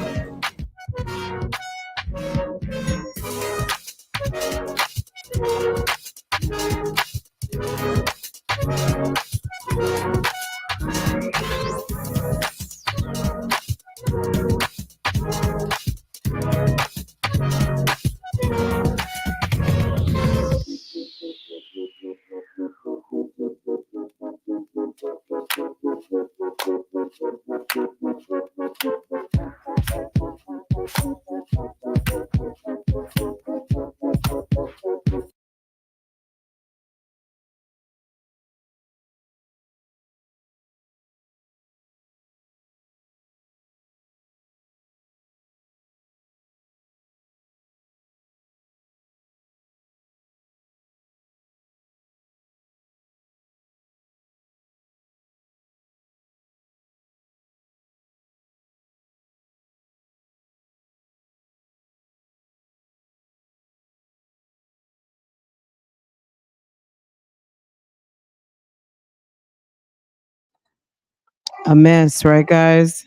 A mess, right, guys?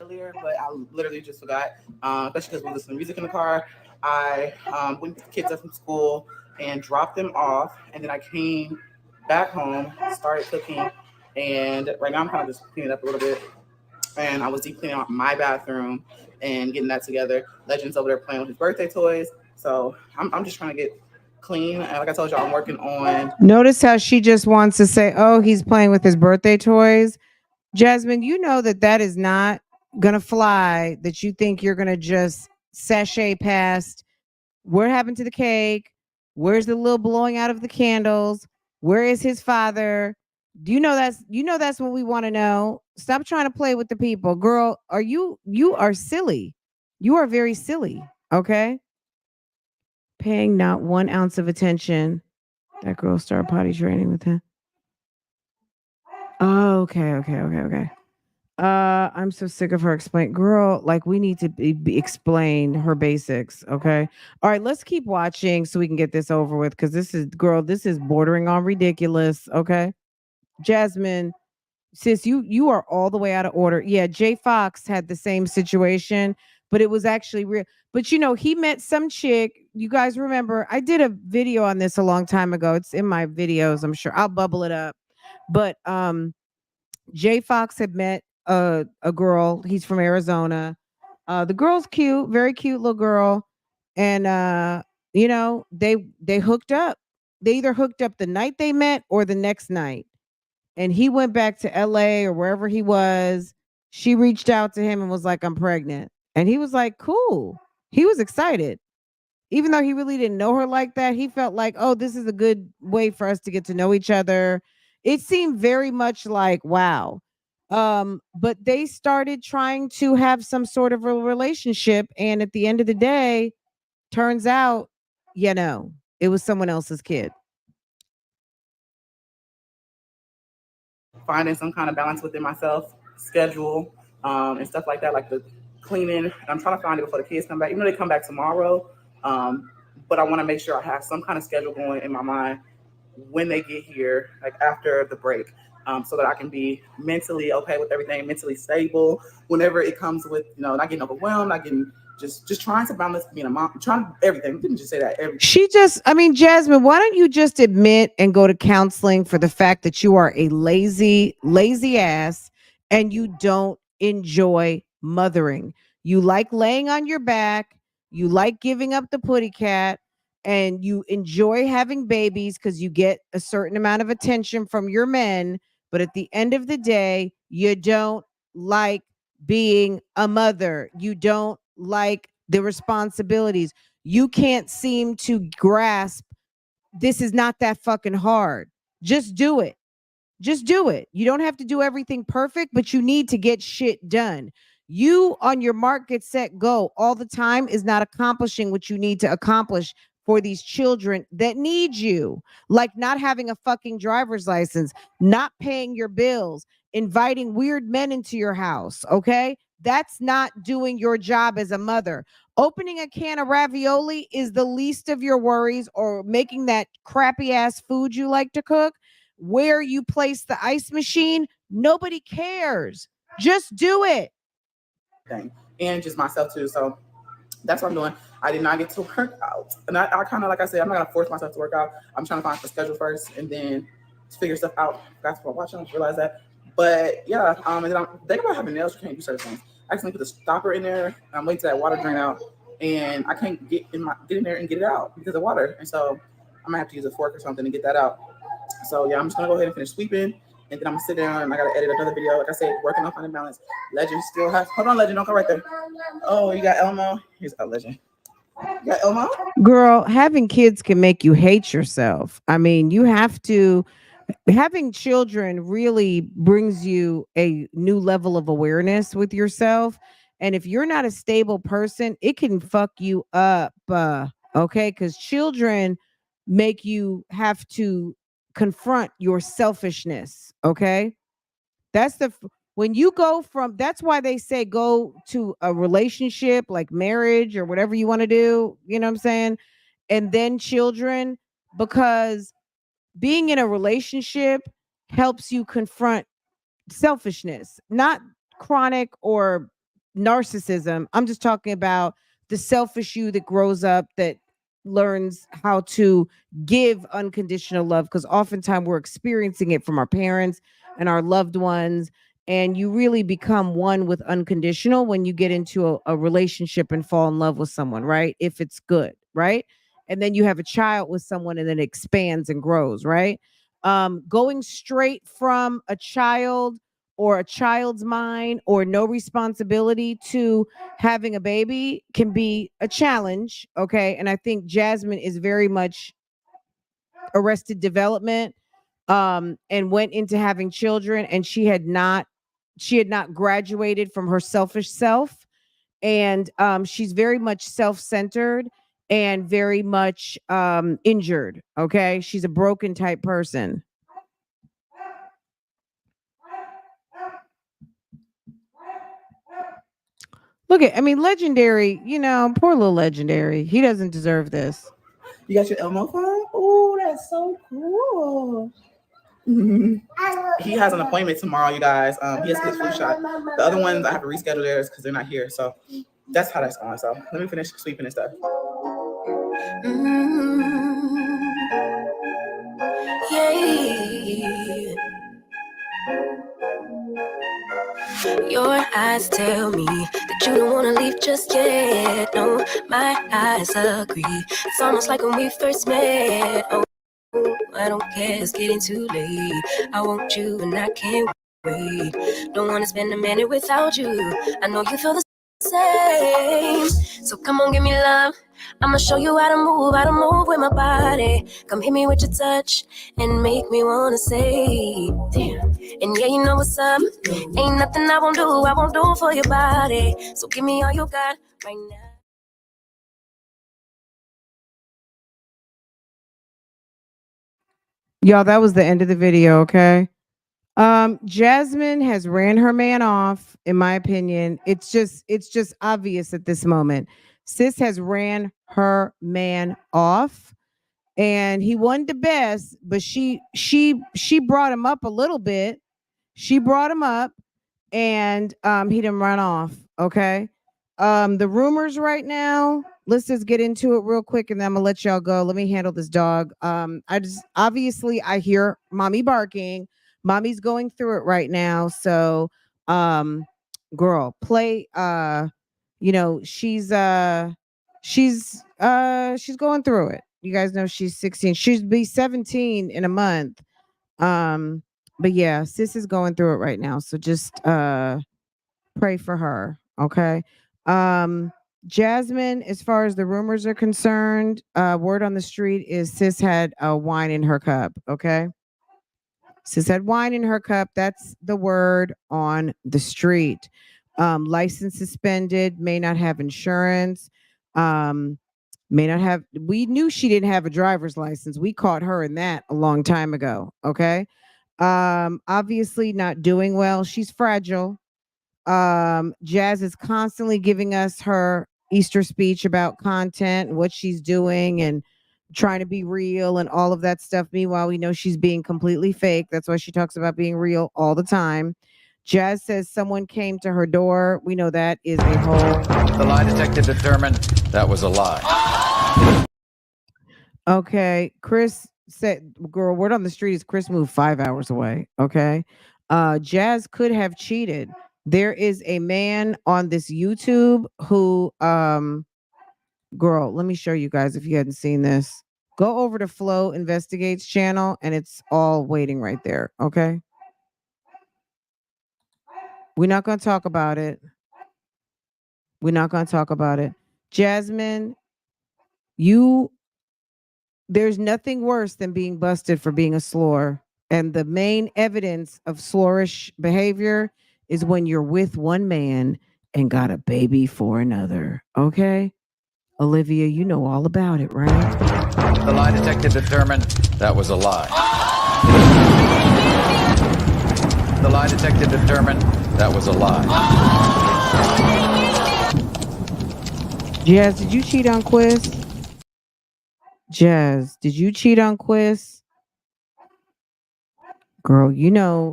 Earlier, but I literally just forgot, especially because we listen to music in the car. I went with the kids up from school and dropped them off, and then I came back home, started cooking, and right now I'm kind of just cleaning up a little bit. And I was deep cleaning out my bathroom and getting that together. Legend's over there playing with his birthday toys, so I'm just trying to get clean. And like I told you, I'm working on. Notice how she just wants to say, "Oh, he's playing with his birthday toys." Jasmine, you know that that is not gonna fly. That you think you're gonna just sashay past. What happened to the cake? Where's the little blowing out of the candles? Where is his father? Do you know that's what we want to know? Stop trying to play with the people. Girl, you are silly. You are very silly. Okay? Paying not 1 ounce of attention. That girl started potty training with him. Oh, okay. I'm so sick of her explain. Girl, like we need to explain her basics. Okay. All right. Let's keep watching so we can get this over with. Cause this is bordering on ridiculous. Okay. Jasmine, sis, you are all the way out of order. Yeah. Jay Fox had the same situation, but it was actually real. But he met some chick. You guys remember, I did a video on this a long time ago. It's in my videos. I'm sure I'll bubble it up. But, Jay Fox had met a girl. He's from Arizona. The girl's cute, very cute little girl, and they hooked up. They either hooked up the night they met or the next night. And he went back to LA or wherever he was. She reached out to him and was like, "I'm pregnant," and he was like, "Cool." He was excited even though he really didn't know her like that, he felt like, oh, this is a good way for us to get to know each other. It seemed very much like, wow. But they started trying to have some sort of a relationship. And at the end of the day, turns out, it was someone else's kid. Finding some kind of balance within myself, schedule, and stuff like that, like the cleaning. I'm trying to find it before the kids come back, even though they come back tomorrow. But I want to make sure I have some kind of schedule going in my mind when they get here, like after the break, so that I can be mentally okay with everything, mentally stable whenever it comes with, not getting overwhelmed, not getting just trying to balance being a mom, trying everything. Didn't just say that. Jasmine, why don't you just admit and go to counseling for the fact that you are a lazy ass and you don't enjoy mothering. You like laying on your back, you like giving up the putty cat, and you enjoy having babies because you get a certain amount of attention from your men. But at the end of the day, you don't like being a mother. You don't like the responsibilities. You can't seem to grasp this is not that fucking hard. Just do it. Just do it. You don't have to do everything perfect, but you need to get shit done. You on your mark, get set, go all the time is not accomplishing what you need to accomplish for these children that need you. Like not having a fucking driver's license, not paying your bills, inviting weird men into your house. Okay. That's not doing your job as a mother. Opening a can of ravioli is the least of your worries, or making that crappy ass food you like to cook. Where you place the ice machine, nobody cares. Just do it. And just myself too. So that's what I'm doing. I did not get to work out. And I kind of, like I said, I'm not going to force myself to work out. I'm trying to find a schedule first and then figure stuff out. That's what I'm watching. I just realized that. But yeah, and then I'm thinking about having nails. You can't do certain things. I accidentally put the stopper in there. I'm waiting to that water drain out. And I can't get in there and get it out because of water. And so I'm going to have to use a fork or something to get that out. So yeah, I'm just going to go ahead and finish sweeping. And then I'm going to sit down and I got to edit another video. Like I said, working on finding balance. Legend still has, hold on, Legend, don't go right there. Oh, you got Elmo? Here's a Legend. You got Elmo? Girl, having kids can make you hate yourself. I mean, having children really brings you a new level of awareness with yourself. And if you're not a stable person, it can fuck you up. Okay. Because children make you have to confront your selfishness. Okay. When you go from, that's why they say go to a relationship like marriage or whatever you want to do. You know what I'm saying? And then children, because being in a relationship helps you confront selfishness, not chronic or narcissism. I'm just talking about the selfish you that grows up, that learns how to give unconditional love, because oftentimes we're experiencing it from our parents and our loved ones. And you really become one with unconditional when you get into a relationship and fall in love with someone, right? If it's good, right? And then you have a child with someone and then it expands and grows, right? Going straight from a child or a child's mind or no responsibility to having a baby can be a challenge. Okay. And I think Jasmine is very much arrested development, and went into having children, and she had not graduated from her selfish self. And she's very much self-centered and very much injured. Okay. She's a broken type person. I mean, Legendary, poor little Legendary. He doesn't deserve this. You got your Elmo phone? Oh, that's so cool. He has an appointment tomorrow, you guys. He has to get his flu shot. The other ones I have to reschedule theirs because they're not here. So that's how that's going. So let me finish sweeping and stuff. Yeah. Your eyes tell me that you don't wanna leave just yet. No, my eyes agree. It's almost like when we first met. Oh, I don't care, it's getting too late. I want you and I can't wait. Don't wanna spend a minute without you. I know you feel the same. So come on, give me love. I'ma show you how to move with my body. Come hit me with your touch and make me wanna say, damn. And yeah, you know what's up. Ain't nothing I won't do for your body. So give me all you got right now. Y'all, that was the end of the video, okay? Jasmine has ran her man off, in my opinion. It's just obvious at this moment. Sis has ran her man off, and he won the best, but she brought him up a little bit. She brought him up, and he didn't run off. Okay. The rumors right now, let's just get into it real quick, and then I'm gonna let y'all go. Let me handle this dog. I just obviously I hear mommy barking. Mommy's going through it right now. So girl, play she's going through it. You guys know she's 16. She'll be 17 in a month. But yeah, sis is going through it right now. So just pray for her. Okay. Jasmine, as far as the rumors are concerned, word on the street is sis had wine in her cup. Okay. Sis had wine in her cup. That's the word on the street. License suspended, may not have insurance. We knew she didn't have a driver's license. We caught her in that a long time ago. Okay. Obviously not doing well. She's fragile. Jazz is constantly giving us her Easter speech about content and what she's doing and trying to be real and all of that stuff. Meanwhile, we know she's being completely fake. That's why she talks about being real all the time. Jazz says someone came to her door. We know that is a whole. The lie detector determined that was a lie. Okay. Chris said, girl, word on the street is Chris moved 5 hours away. Okay. Jazz could have cheated. There is a man on this YouTube who, girl, let me show you guys if you hadn't seen this. Go over to Flo Investigates channel and it's all waiting right there. Okay. We're not going to talk about it. We're not going to talk about it. Jasmine, there's nothing worse than being busted for being a slur. And the main evidence of slurish behavior is when you're with one man and got a baby for another. Okay? Olivia, you know all about it, right? The lie detector determined that was a lie. The lie detector determined that was a lie. Jazz, did you cheat on Quiz? Jazz, did you cheat on Quiz? Girl,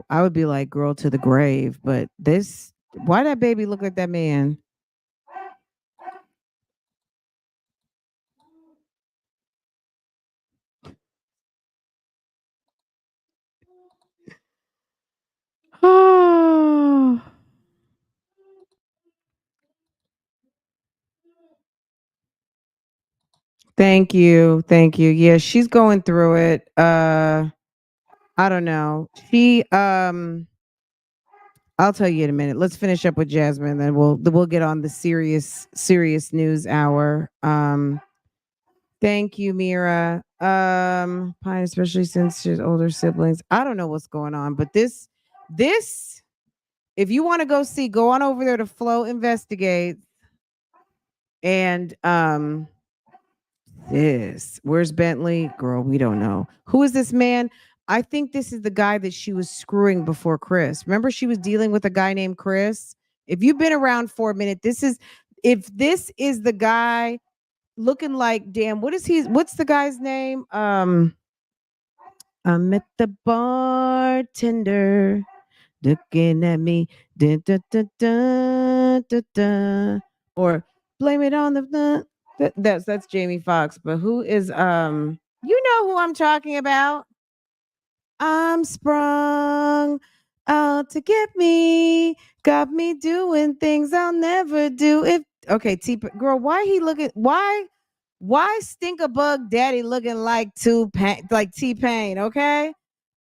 I would be like girl to the grave, but this Why that baby look like that man? Oh. Thank you. Thank you. Yeah, she's going through it. I don't know. I'll tell you in a minute. Let's finish up with Jasmine, then we'll get on the serious news hour. Thank you, Mira. Pine, especially since she's older siblings. I don't know what's going on, but this if you want to go see, go on over there to Flow Investigate. And where's Bentley? Girl, we don't know. Who is this man? I think this is the guy that she was screwing before Chris. Remember, she was dealing with a guy named Chris. If you've been around for a minute, if this is the guy looking like, damn, what's the guy's name? I met the bartender looking at me. Dun, dun, dun, dun, dun, dun. Or blame it on the that's Jamie Foxx. But who is you know who I'm talking about? I'm sprung out to get me, got me doing things I'll never do. If okay, girl, why stink a bug daddy looking like T-Pain, okay?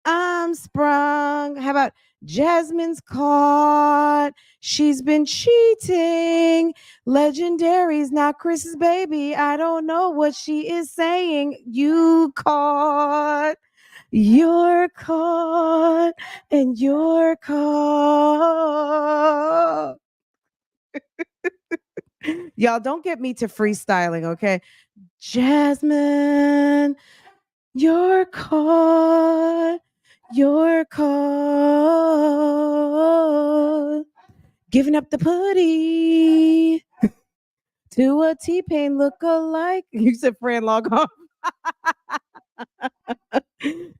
I'm sprung. How about Jasmine's caught? She's been cheating. Legendary's not Chris's baby. I don't know what she is saying. You caught. You're caught. And you're caught. Y'all don't get me to freestyling, okay? Jasmine, you're caught. You're caught. Giving up the putty to a T-Pain look-alike. You said Fran log off.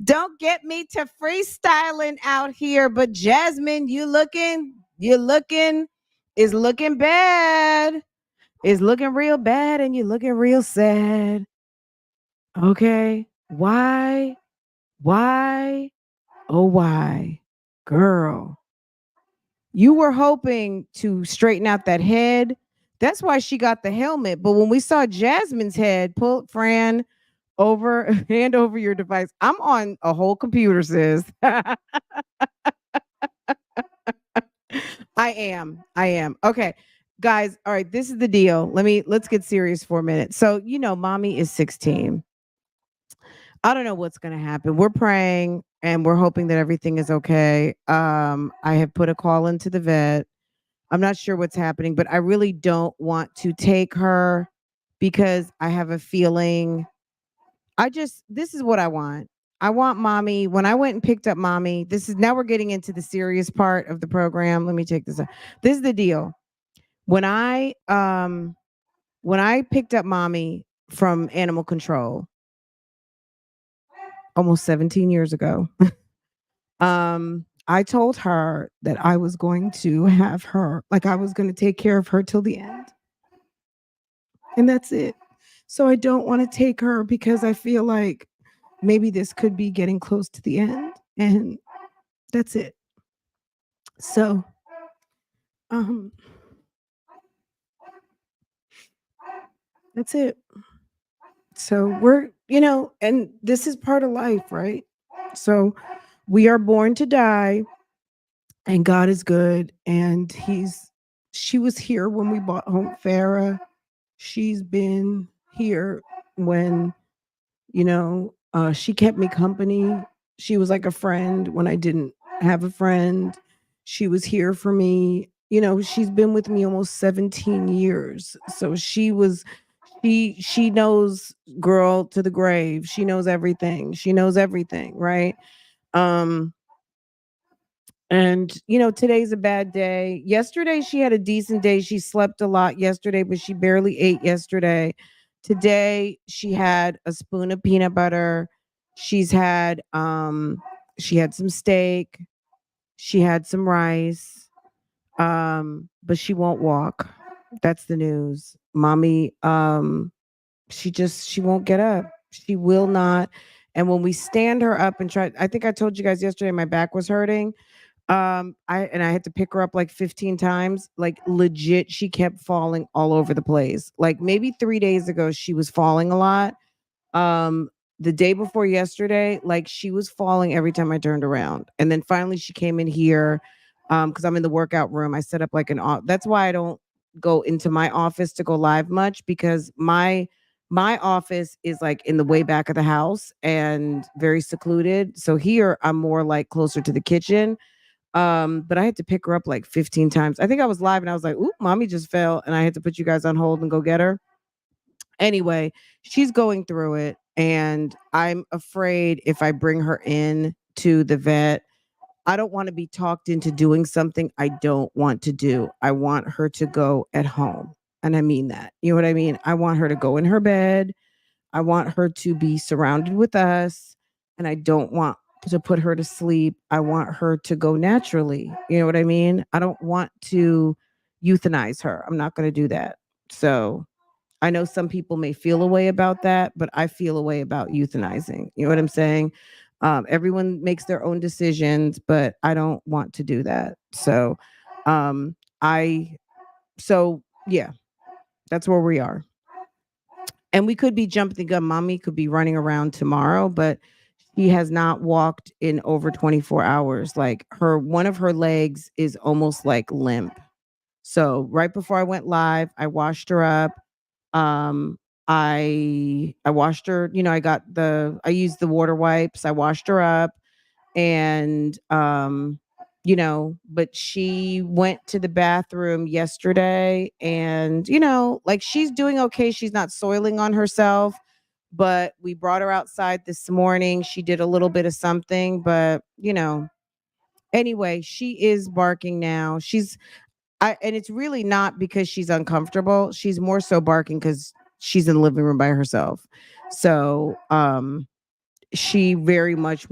Don't get me to freestyling out here, but Jasmine, is looking bad. Is looking real bad, and you're looking real sad. Okay. Why? Oh, why? Girl. You were hoping to straighten out that head. That's why she got the helmet. But when we saw Jasmine's head, pull Fran hand over your device. I'm on a whole computer, sis. I am. Okay. Guys, all right, this is the deal. Let's get serious for a minute. So, mommy is 16. I don't know what's going to happen. We're praying and we're hoping that everything is okay. I have put a call into the vet. I'm not sure what's happening, but I really don't want to take her because I have a feeling this is what I want. I want mommy. When I went and picked up mommy, now we're getting into the serious part of the program. Let me take this out. This is the deal. When I picked up mommy from animal control almost 17 years ago, I told her that I was going to have her, like I was going to take care of her till the end. And that's it. So I don't want to take her because I feel like maybe this could be getting close to the end. And that's it. So, that's it. So we're, and this is part of life, right? So we are born to die and God is good. And she was here when we bought home Farah. She's been here when, she kept me company. She was like a friend when I didn't have a friend. She was here for me. She's been with me almost 17 years. So she knows, girl, to the grave. She knows everything. Right? And today's a bad day. Yesterday she had a decent day. She slept a lot yesterday, but she barely ate yesterday. Today she had a spoon of peanut butter. She had some steak. She had some rice. But she won't walk. That's the news. Mommy, she won't get up. She will not. And when we stand her up and try, I think I told you guys yesterday my back was hurting. I had to pick her up like 15 times. Like legit, she kept falling all over the place. Like maybe 3 days ago, she was falling a lot. Um, the day before yesterday, like she was falling every time I turned around. And then finally she came in here because I'm in the workout room. I set up like that's why I don't go into my office to go live much because my office is like in the way back of the house and very secluded. So here I'm more like closer to the kitchen. But I had to pick her up like 15 times. I think I was live and I was like, "Ooh, mommy just fell," and I had to put you guys on hold and go get her. Anyway, she's going through it, and I'm afraid if I bring her in to the vet, I don't want to be talked into doing something I don't want to do. I want her to go at home. And I mean that. You know what I mean? I want her to go in her bed. I want her to be surrounded with us. And I don't want to put her to sleep. I want her to go naturally. You know what I mean? I don't want to euthanize her. I'm not going to do that. So I know some people may feel a way about that, but I feel a way about euthanizing. You know what I'm saying? Everyone makes their own decisions, but I don't want to do that. So, um, I, yeah, that's where we are. And we could be jumping the gun. Mommy could be running around tomorrow, but she has not walked in over 24 hours. Like one of her legs is almost like limp. So right before I went live, I washed her up. Um, I washed her, I used the water wipes, I washed her up and but she went to the bathroom yesterday and like she's doing okay. She's not soiling on herself, but we brought her outside this morning. She did a little bit of something, but anyway, she is barking now. And it's really not because she's uncomfortable. She's more so barking because she's in the living room by herself. So she very much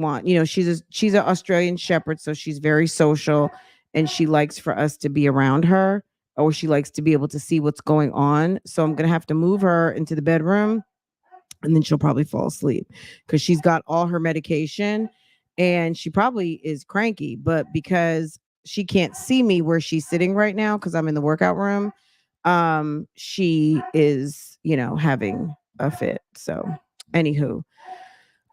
she's an Australian Shepherd, so she's very social and she likes for us to be around her or she likes to be able to see what's going on. So I'm gonna have to move her into the bedroom and then she'll probably fall asleep because she's got all her medication and she probably is cranky, but because she can't see me where she's sitting right now because I'm in the workout room, she is, having a fit. So, anywho,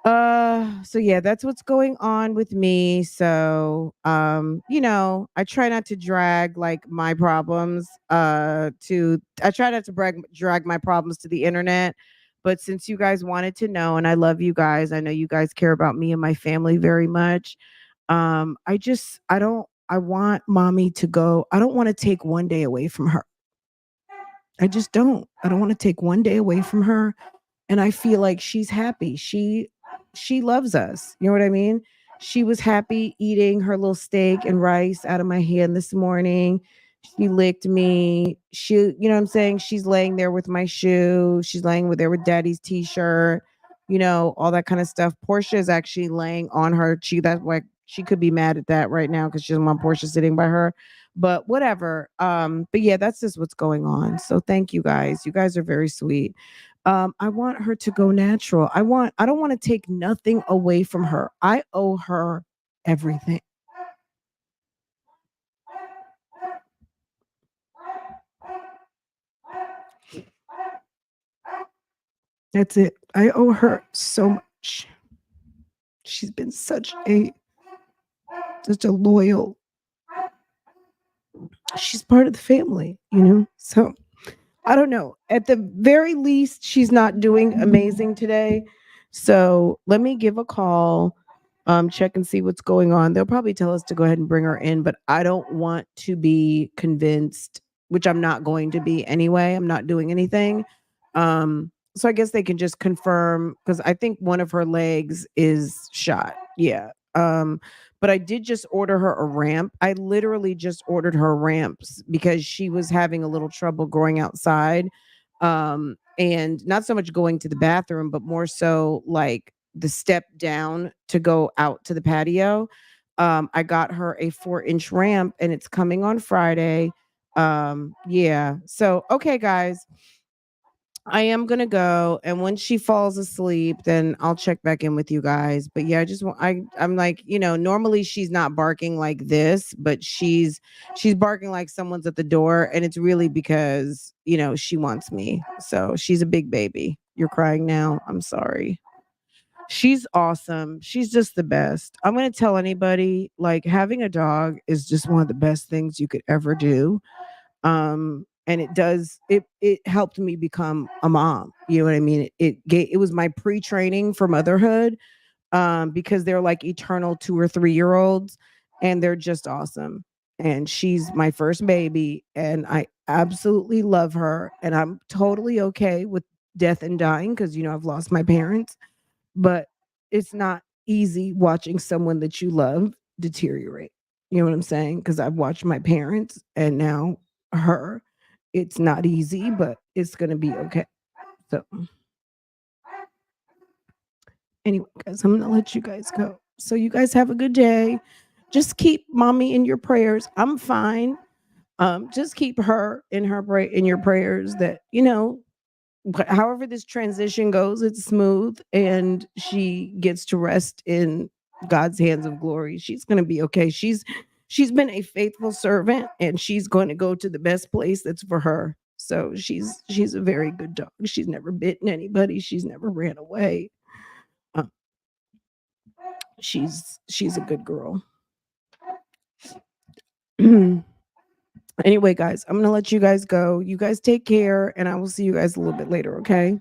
so yeah, that's what's going on with me. So, I try not to drag like my problems I try not to drag my problems to the internet. But since you guys wanted to know and I love you guys, I know you guys care about me and my family very much. I want mommy to go. I don't want to take one day away from her. I just don't. I don't want to take one day away from her and I feel like she's happy. She loves us. You know what I mean? She was happy eating her little steak and rice out of my hand this morning. She licked me. You know what I'm saying? She's laying there with my shoe. She's laying there with daddy's t-shirt, all that kind of stuff. Portia is actually laying on her. That's why she could be mad at that right now because she doesn't want Portia sitting by her. But whatever. But yeah, that's just what's going on. So thank you guys. You guys are very sweet. I want her to go natural. I don't want to take nothing away from her. I owe her everything. That's it. I owe her so much. She's been such a loyal. She's part of the family, So I don't know. At the very least, she's not doing amazing today. So let me give a call, check and see what's going on. They'll probably tell us to go ahead and bring her in, but I don't want to be convinced, which I'm not going to be anyway. I'm not doing anything. So I guess they can just confirm because I think one of her legs is shot. Yeah. But I did just order her a ramp. I literally just ordered her ramps because she was having a little trouble going outside. And not so much going to the bathroom, but more so like the step down to go out to the patio. I got her a 4-inch ramp and it's coming on Friday. Yeah. So, okay, guys, I am gonna go, and when she falls asleep, then I'll check back in with you guys. But yeah, I just want I'm like, normally she's not barking like this, but she's barking like someone's at the door, and it's really because she wants me. So she's a big baby. You're crying now. I'm sorry. She's awesome. She's just the best. I'm gonna tell anybody, like, having a dog is just one of the best things you could ever do. And it helped me become a mom. You know what I mean? It was my pre-training for motherhood, because they're like eternal 2 or 3 year olds, and they're just awesome. And she's my first baby, and I absolutely love her, and I'm totally okay with death and dying, because I've lost my parents. But it's not easy watching someone that you love deteriorate. You know what I'm saying? Because I've watched my parents and now her. It's not easy, but it's going to be okay. So, anyway, guys, I'm going to let you guys go. So, you guys have a good day. Just keep mommy in your prayers. I'm fine. Just keep her in your prayers, that however this transition goes, it's smooth and she gets to rest in God's hands of glory. She's going to be okay. She's been a faithful servant, and she's going to go to the best place that's for her. So she's a very good dog. She's never bitten anybody. She's never ran away. Um, she's a good girl. Anyway, guys, I'm going to let you guys go. You guys take care, and I will see you guys a little bit later, okay?